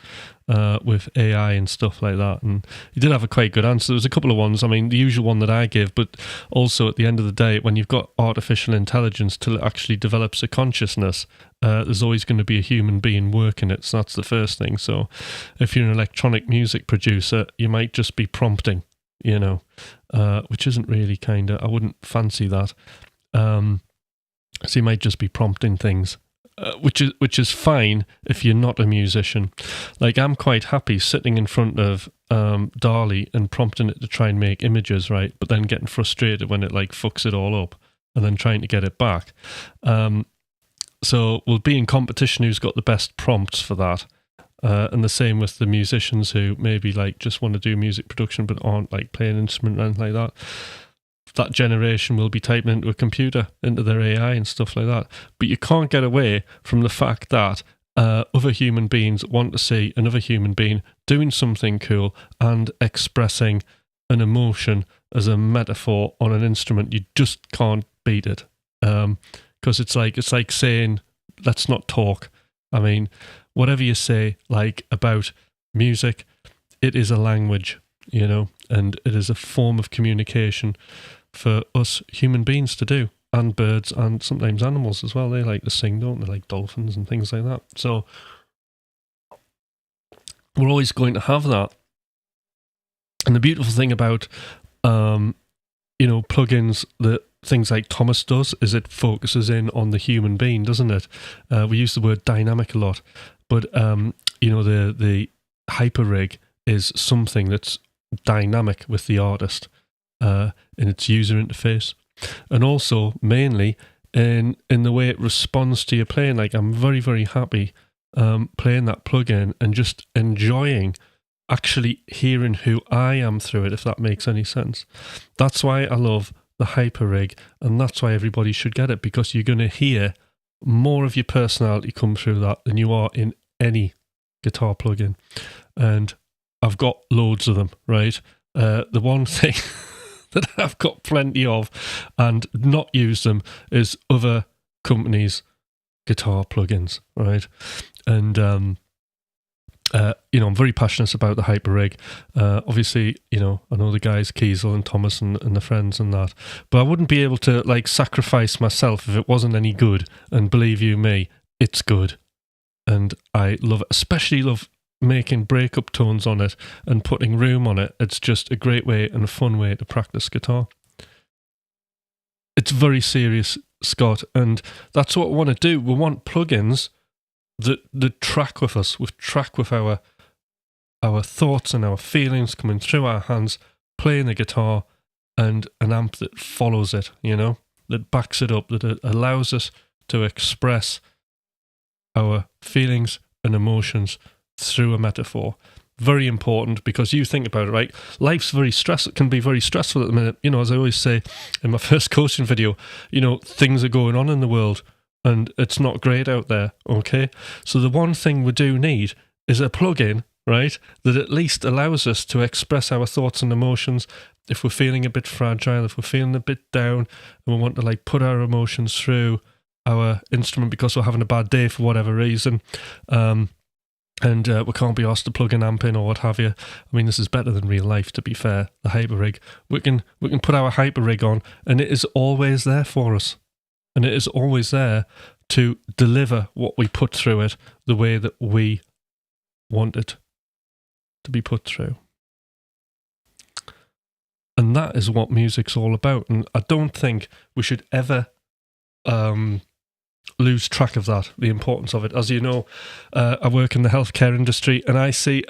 with AI and stuff like that?" And he did have a quite good answer. There was a couple of ones. I mean, the usual one that I give, but also at the end of the day, when you've got artificial intelligence till it actually develops a consciousness, there's always going to be a human being working it. So that's the first thing. So if you're an electronic music producer, you might just be prompting, which isn't really I wouldn't fancy that. So you might just be prompting things, which is fine if you're not a musician. Like, I'm quite happy sitting in front of DALL-E and prompting it to try and make images, right? But then getting frustrated when it like fucks it all up, and then trying to get it back. So we'll be in competition who's got the best prompts for that. And the same with the musicians who maybe like just want to do music production but aren't like playing an instrument or anything like that. That generation will be typing into a computer, into their AI and stuff like that. But you can't get away from the fact that other human beings want to see another human being doing something cool and expressing an emotion as a metaphor on an instrument. You just can't beat it. Because it's like saying, let's not talk. I mean, whatever you say, like about music, it is a language, you know, and it is a form of communication for us human beings to do, and birds and sometimes animals as well. They like to sing, don't they? Like dolphins and things like that. So we're always going to have that. And the beautiful thing about, plugins that things like Thomas does is it focuses in on the human being, doesn't it? We use the word dynamic a lot, but the HyperRig is something that's dynamic with the artist in its user interface, and also mainly in the way it responds to your playing. Like, I'm very, very happy playing that plugin and just enjoying actually hearing who I am through it, if that makes any sense. That's why I love the HyperRig, and that's why everybody should get it, because you're going to hear more of your personality come through that than you are in any guitar plugin. And I've got loads of them, right? The one thing that I've got plenty of and not used them is other companies' guitar plugins, right? And I'm very passionate about the HyperRig. Obviously, I know the guys Kiesel and Thomas and the friends and that, but I wouldn't be able to like sacrifice myself if it wasn't any good. And believe you me, it's good, and I love it. Especially love making breakup tones on it and putting room on it. It's just a great way and a fun way to practice guitar. It's very serious, Scott, and that's what we want to do. We want plugins that track with us, track with our thoughts and our feelings coming through our hands, playing the guitar, and an amp that follows it, that backs it up, that it allows us to express our feelings and emotions through a metaphor. Very important, because you think about it, right? Life's very stressful. It can be very stressful at the minute. As I always say in my first coaching video, things are going on in the world, and it's not great out there, okay? So the one thing we do need is a plugin, right, that at least allows us to express our thoughts and emotions. If we're feeling a bit fragile, if we're feeling a bit down, and we want to like put our emotions through our instrument because we're having a bad day for whatever reason, and we can't be asked to plug an amp in or what have you. I mean, this is better than real life, to be fair, the HyperRig. We can put our HyperRig on, and it is always there for us. And it is always there to deliver what we put through it the way that we want it to be put through. And that is what music's all about. And I don't think we should ever lose track of that, the importance of it. As you know, I work in the healthcare industry, and I see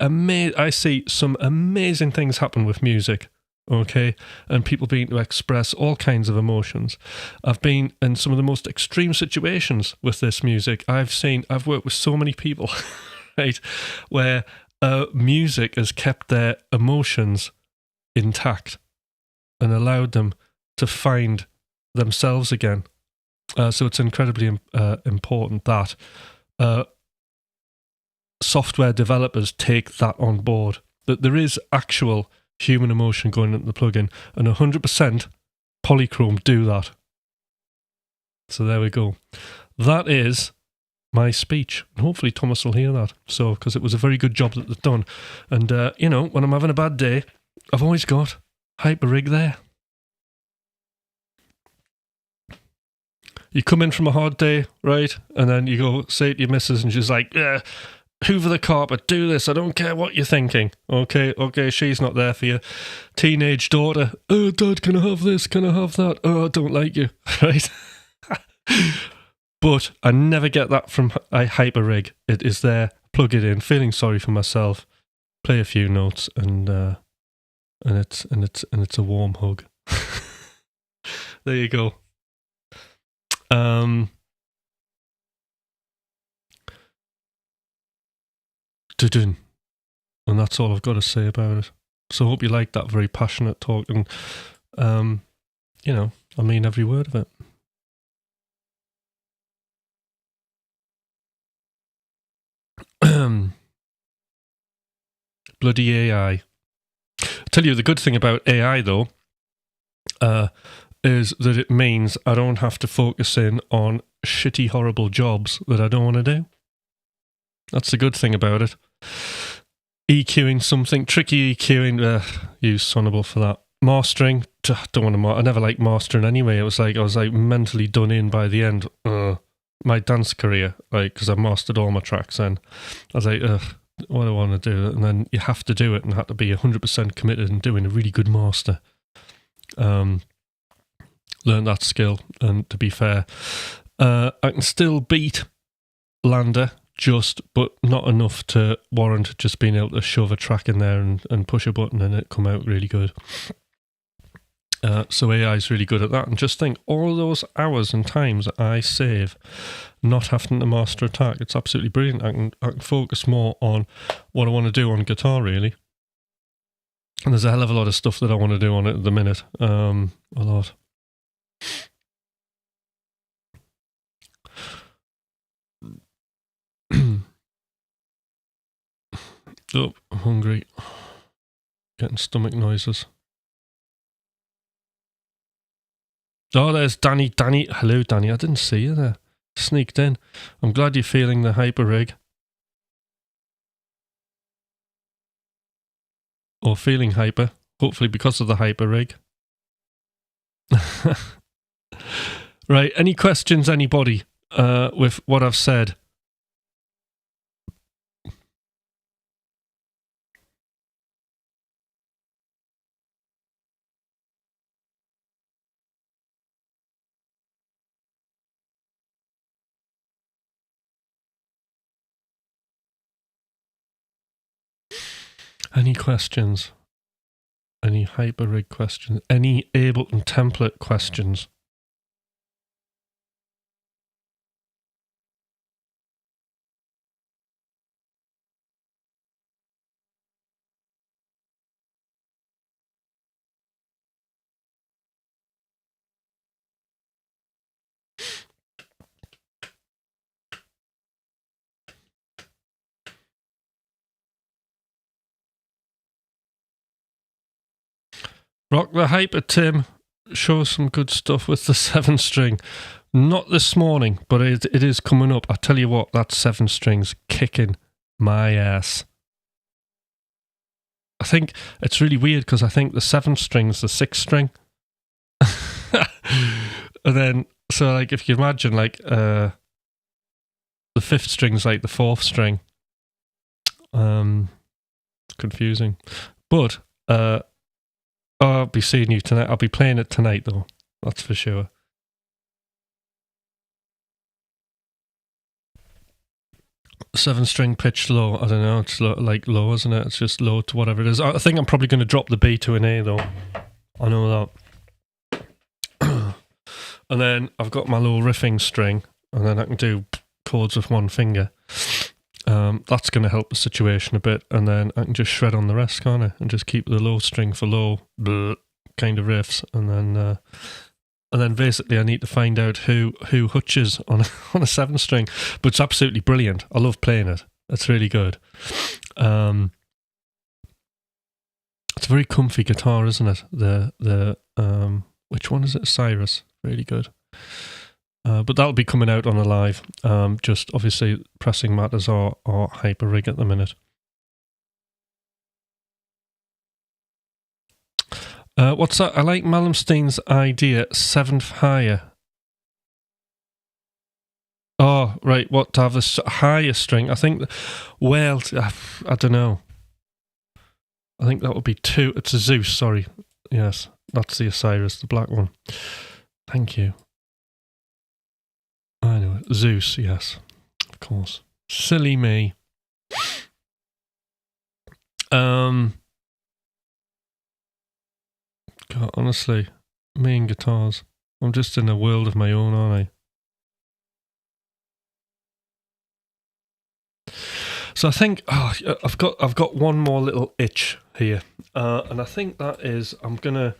some amazing things happen with music. Okay, and people being to express all kinds of emotions. I've been in some of the most extreme situations with this music. I've worked with so many people, right, where music has kept their emotions intact and allowed them to find themselves again. So it's incredibly important that software developers take that on board, that there is actual human emotion going into the plugin, and 100% Polychrome do that. So there we go. That is my speech. And hopefully Thomas will hear that. So, because it was a very good job that they've done. And, when I'm having a bad day, I've always got HyperRig there. You come in from a hard day, right? And then you go say it to your missus, and she's like, hoover the carpet, do this, I don't care what you're thinking. Okay, she's not there for your teenage daughter. Oh, Dad, can I have this? Can I have that? Oh, I don't like you, right? But I never get that from HyperRig. It is there, plug it in, feeling sorry for myself, play a few notes, and it's a warm hug. There you go. And that's all I've got to say about it. So I hope you like that very passionate talk, and I mean every word of it. Bloody AI. I tell you, the good thing about AI though is that it means I don't have to focus in on shitty, horrible jobs that I don't want to do. That's the good thing about it. EQing something, tricky EQing, use Sonable for that. Mastering, don't want to. I never liked mastering anyway. It was like I was like mentally done in by the end. My dance career, like, because I mastered all my tracks, then I was like, what do I want to do? And then you have to do it, and had to be 100% committed and doing a really good master. Learn that skill, and to be fair, I can still beat Lander. But not enough to warrant just being able to shove a track in there and push a button and it come out really good. So AI is really good at that. And just think, all those hours and times I save not having to master a track, it's absolutely brilliant. I can focus more on what I want to do on guitar, really. And there's a hell of a lot of stuff that I want to do on it at the minute. A lot. Oh, I'm hungry. Getting stomach noises. Oh, there's Danny. Danny, hello, Danny. I didn't see you there. Sneaked in. I'm glad you're feeling the HyperRig. Or feeling hyper. Hopefully because of the HyperRig. Right, any questions, anybody, with what I've said? Any questions? Any HyperRig questions? Any Ableton template questions? Rock the Hyper, Tim. Show some good stuff with the 7-string. Not this morning, but it is coming up. I tell you what, that 7-string's kicking my ass. I think it's really weird because I think the 7-string's the 6-string. And then, so like, if you imagine, like, the 5th string's like the 4th string. It's confusing. But, I'll be seeing you tonight. I'll be playing it tonight, though. That's for sure. Seven-string pitched low. I don't know. It's low, isn't it? It's just low to whatever it is. I think I'm probably going to drop the B to an A, though. I know that. And then I've got my little riffing string, and then I can do chords with one finger. That's going to help the situation a bit, and then I can just shred on the rest, can't I? And just keep the low string for low kind of riffs, and then basically I need to find out who hutches on a 7-string. But it's absolutely brilliant. I love playing it. It's really good. It's a very comfy guitar, isn't it? The which one is it? Cyrus. Really good. But that'll be coming out on a live. Just obviously pressing matters are HyperRig at the minute. What's that? I like Malmsteen's idea. 7th higher. Oh, right. What, to have a higher string? I think, well, I don't know. I think that would be 2. It's a Zeus, sorry. Yes, that's the Osiris, the black one. Thank you. Zeus, yes, of course. Silly me. God, honestly, me and guitars. I'm just in a world of my own, aren't I? So I think I've got one more little itch here, and I think that is I'm gonna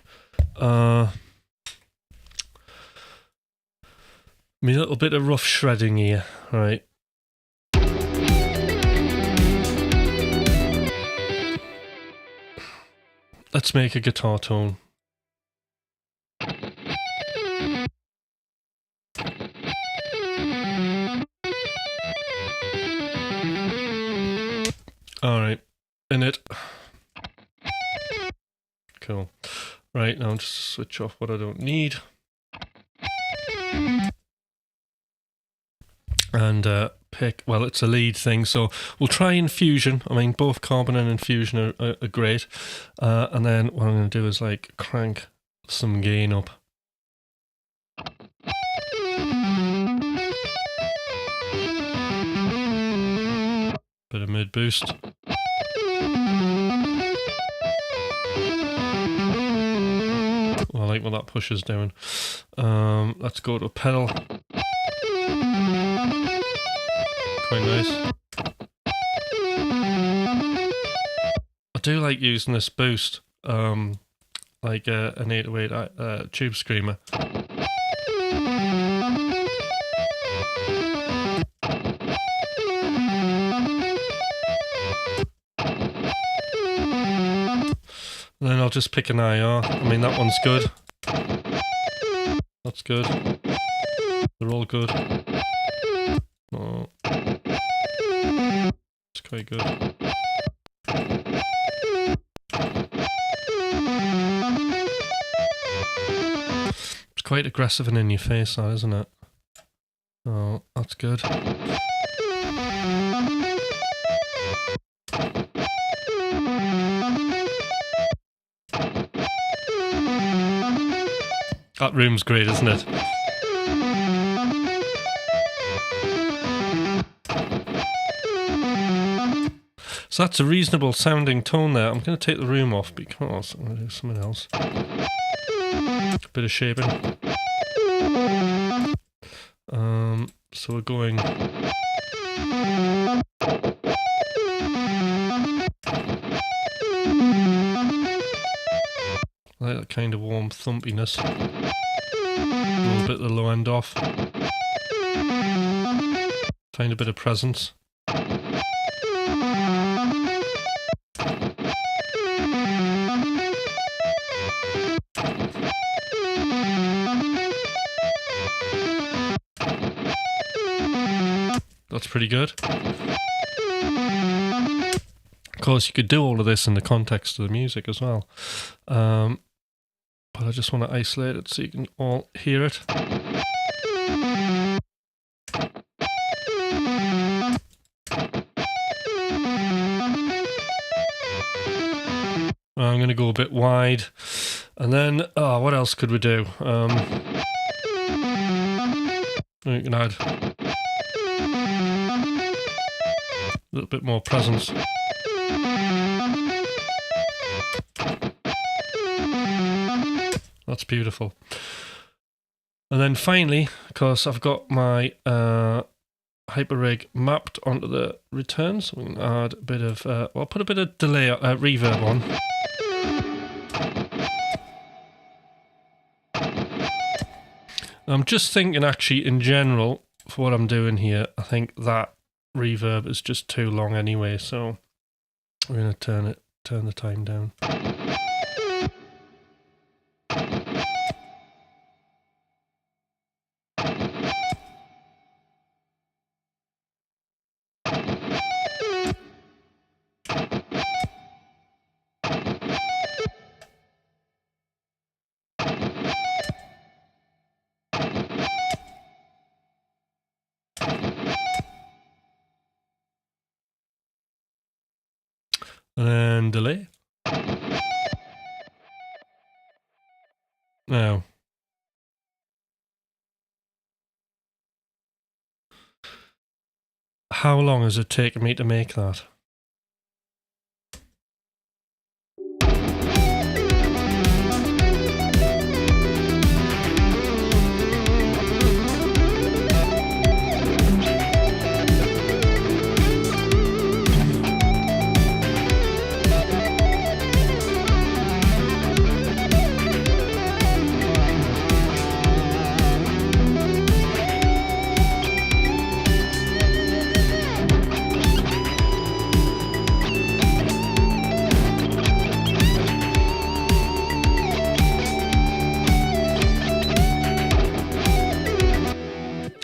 me a little bit of rough shredding here, right? Let's make a guitar tone. All right, in it. Cool. Right, now I'll just switch off what I don't need. And pick, well, it's a lead thing, so we'll try Infusion. I mean, both Carbon and Infusion are great. And then what I'm going to do is like crank some gain up. Bit of mid boost. Well, I like what that push is doing. Let's go to a pedal. Quite nice. I do like using this boost, like an 808 Tube Screamer. And then I'll just pick an IR. I mean, that one's good. That's good. They're all good. Oh. It's quite good. It's quite aggressive and in your face, that, isn't it? Oh, that's good. That room's great, isn't it? So that's a reasonable sounding tone there. I'm going to take the room off because I'm going to do something else. A bit of shaping. So we're going... I like that kind of warm thumpiness. A little bit of the low end off. Find a bit of presence. That's pretty good. Of course, you could do all of this in the context of the music as well. But I just want to isolate it so you can all hear it. I'm going to go a bit wide. And then, what else could we do? We can add a little bit more presence. That's beautiful. And then finally, of course, I've got my HyperRig mapped onto the return, so we can add a bit of, I'll put a bit of delay, reverb on. I'm just thinking, actually, in general, for what I'm doing here, I think that reverb is just too long anyway, so we're going to turn the time down. And then delay. Now, how long has it taken me to make that?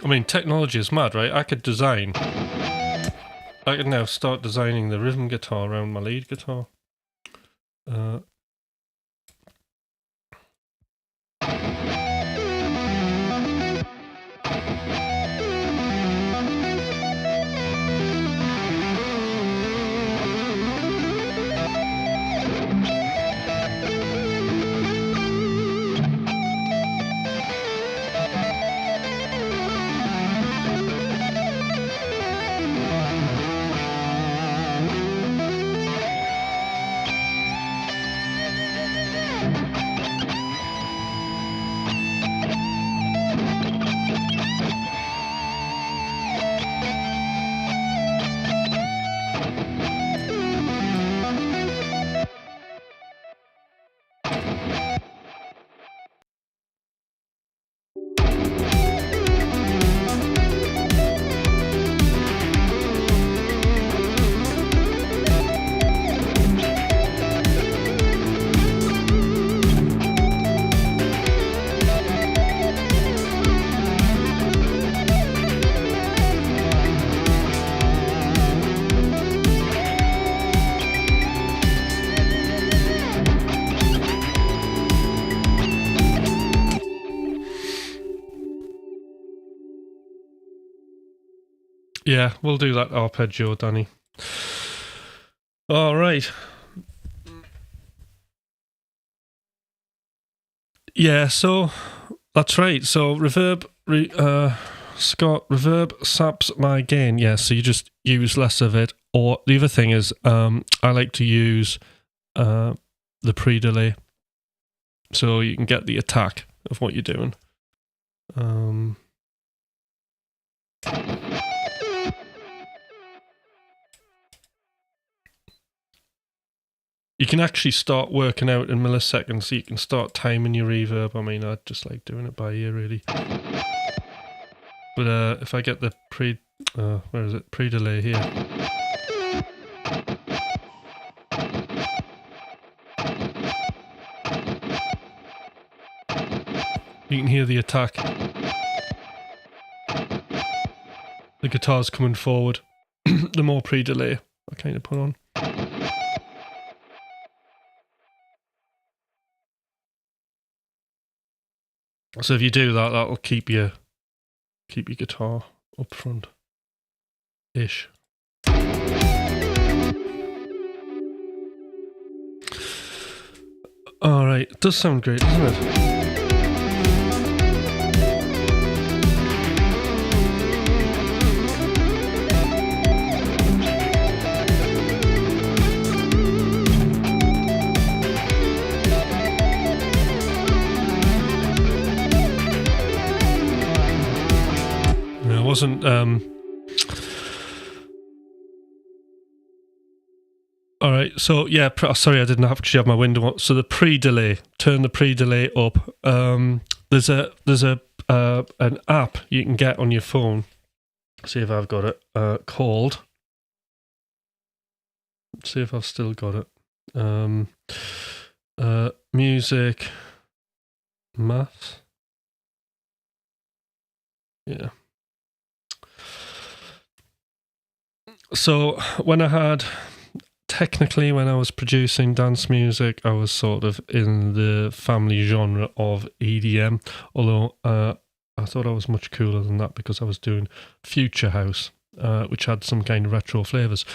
I mean, technology is mad, right? I could now start designing the rhythm guitar around my lead guitar. Yeah, we'll do that arpeggio, Danny. All right. Yeah, so that's right. So reverb, Scott, reverb saps my gain. Yeah, so you just use less of it. Or the other thing is, I like to use the pre-delay, so you can get the attack of what you're doing. You can actually start working out in milliseconds, so you can start timing your reverb. I mean, I just like doing it by ear, really. But if I get the pre-delay here. You can hear the attack. The guitar's coming forward. The more pre-delay I kind of put on. So if you do that, that'll keep your guitar up front ish. All right, it does sound great, doesn't it? Wasn't all right, so yeah, sorry, I didn't actually have my window on. So the pre-delay, turn the pre-delay up. There's an app you can get on your phone. See if I've got it. Called. Let's see if I've still got it. Music Maths. Yeah. So when I was producing dance music, I was sort of in the family genre of EDM, although I thought I was much cooler than that because I was doing Future House, which had some kind of retro flavours.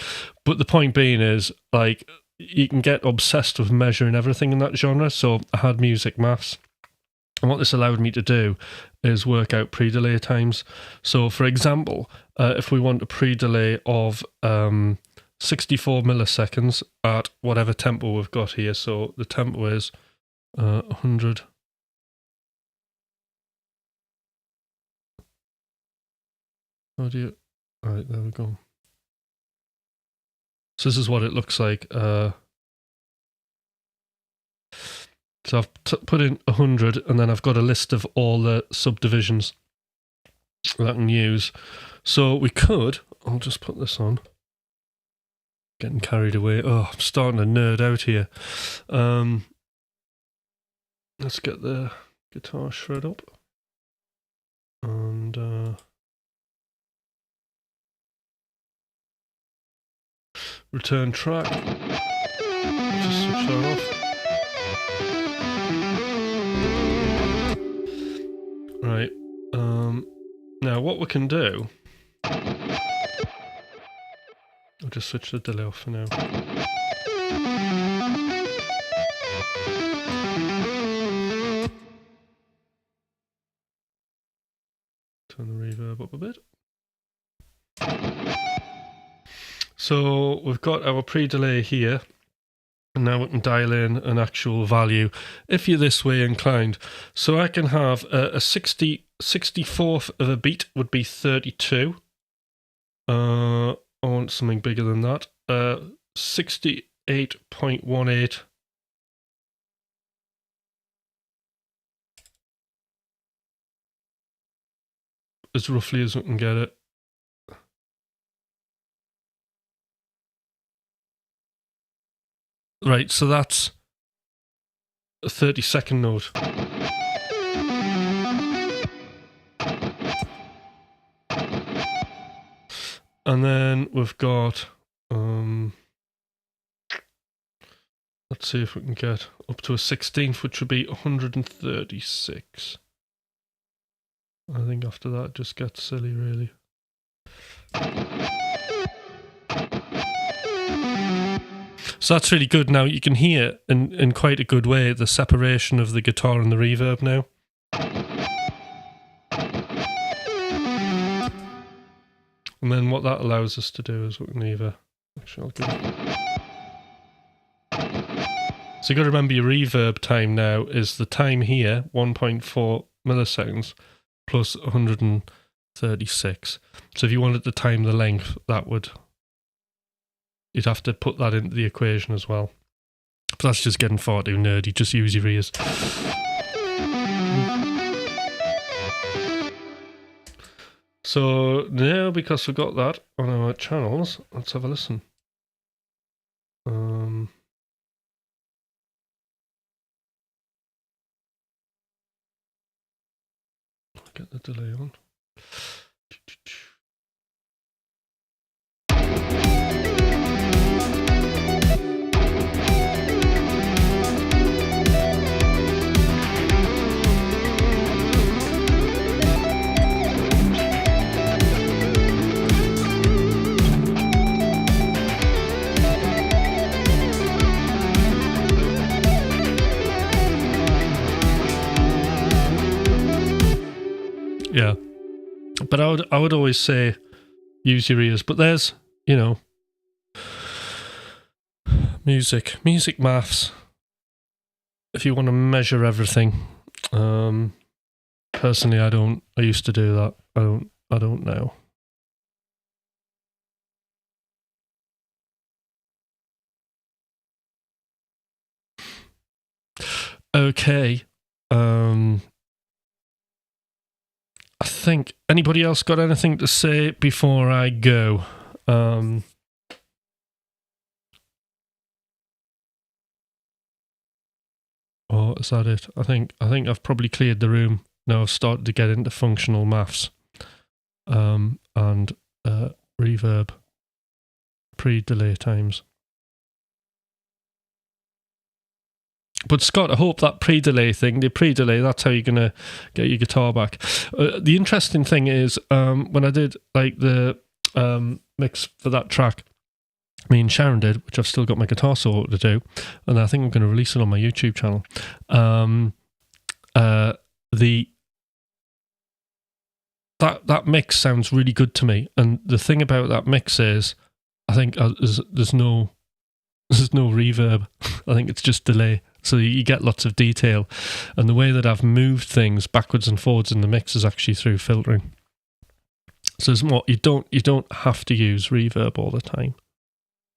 But the point being is, like, you can get obsessed with measuring everything in that genre. So I had Music Maths, And what this allowed me to do is work out pre-delay times. So for example, if we want a pre-delay of 64 milliseconds at whatever tempo we've got here. So the tempo is 100. Oh dear. All right, there we go. So this is what it looks like. So I've put in 100, and then I've got a list of all the subdivisions that I can use. So we could, I'll just put this on. Getting carried away. Oh, I'm starting to nerd out here. Let's get the guitar shred up. And return track. Just switch that off. Right. Now what we can do, I'll just switch the delay off for now. Turn the reverb up a bit. So we've got our pre-delay here, and now we can dial in an actual value if you're this way inclined. So I can have a 64th of a beat would be 32. I want something bigger than that. 68.18. As roughly as we can get it. Right, so that's a 30-second note. And then we've got, let's see if we can get up to a 16th, which would be 136. I think after that it just gets silly, really. So that's really good. Now you can hear in quite a good way the separation of the guitar and the reverb now. And then what that allows us to do is we can either... Actually, I'll give it... So you've got to remember your reverb time now is the time here, 1.4 milliseconds, plus 136. So if you wanted to time the length, that would... You'd have to put that into the equation as well. But that's just getting far too nerdy. Just use your ears. So now, because we've got that on our channels, let's have a listen. Get the delay on. Yeah, but I would always say use your ears. But there's, you know, music maths. If you want to measure everything, personally, I used to do that. I don't know. Okay. I think, anybody else got anything to say before I go? Oh, is that it? I think I've probably cleared the room. Now I've started to get into functional maths and reverb pre-delay times. But Scott, I hope that pre-delay thing, that's how you're going to get your guitar back. The interesting thing is, when I did like the mix for that track, me and Sharon did, which I've still got my guitar solo to do, and I think I'm going to release it on my YouTube channel. that mix sounds really good to me. And the thing about that mix is, I think there's no reverb. I think it's just delay. So you get lots of detail. And the way that I've moved things backwards and forwards in the mix is actually through filtering. So there's more. You don't have to use reverb all the time.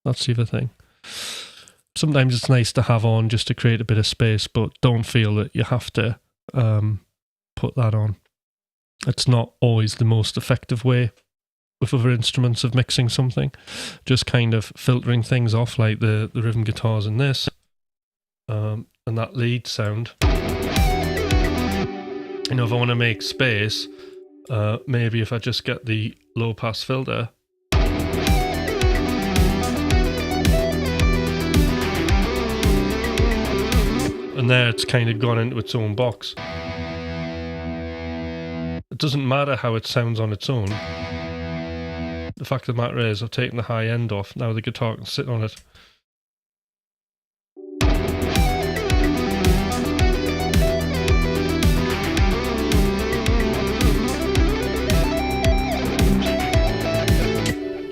That's the other thing. Sometimes it's nice to have on just to create a bit of space, but don't feel that you have to put that on. It's not always the most effective way with other instruments of mixing something. Just kind of filtering things off, like the rhythm guitars in this, and that lead sound. You know, if I want to make space, maybe if I just get the low pass filter, and there it's kind of gone into its own box. It doesn't matter how it sounds on its own. The fact of the matter is, I've taken the high end off. Now the guitar can sit on it.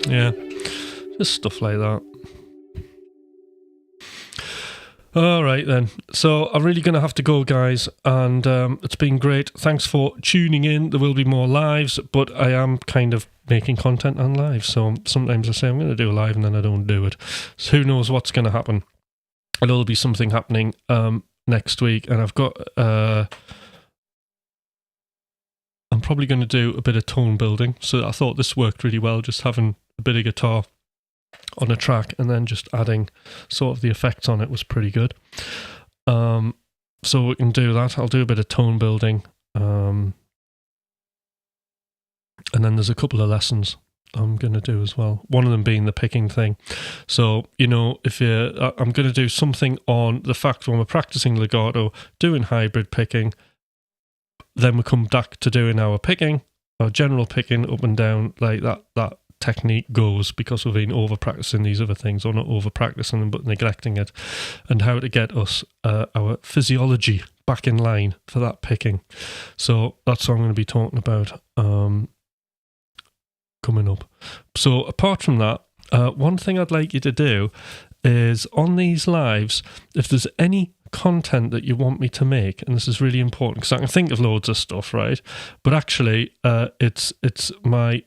Yeah, just stuff like that. All right then. So I'm really going to have to go, guys, and it's been great. Thanks for tuning in. There will be more lives, but I am kind of making content on live. So sometimes I say I'm going to do a live and then I don't do it. So who knows what's going to happen? I know there'll be something happening next week, and I've got... I'm probably going to do a bit of tone building. So I thought this worked really well, just having a bit of guitar on a track and then just adding sort of the effects on it was pretty good. So we can do that. I'll do a bit of tone building, and then there's a couple of lessons I'm going to do as well, one of them being the picking thing. So, you know, I'm going to do something on the fact when we're practicing legato, doing hybrid picking, then we come back to doing our picking, our general picking up and down, like that technique goes, because we've been over practicing these other things, or not over practicing them but neglecting it, and how to get us our physiology back in line for that picking. So that's what I'm going to be talking about coming up. So apart from that, one thing I'd like you to do is on these lives, if there's any content that you want me to make, and this is really important because I can think of loads of stuff, right? But actually it's my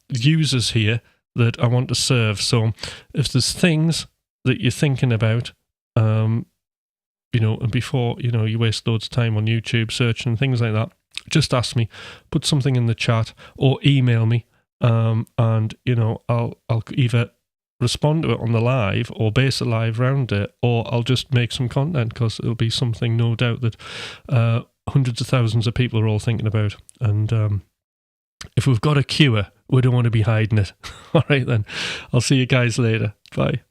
users here that I want to serve. So if there's things that you're thinking about, you know, and before, you know, you waste loads of time on YouTube searching and things like that, just ask me, put something in the chat or email me, and you know, I'll either respond to it on the live or base a live around it, or I'll just make some content, because it'll be something, no doubt, that hundreds of thousands of people are all thinking about. And if we've got a cure, we don't want to be hiding it. All right then, I'll see you guys later. Bye.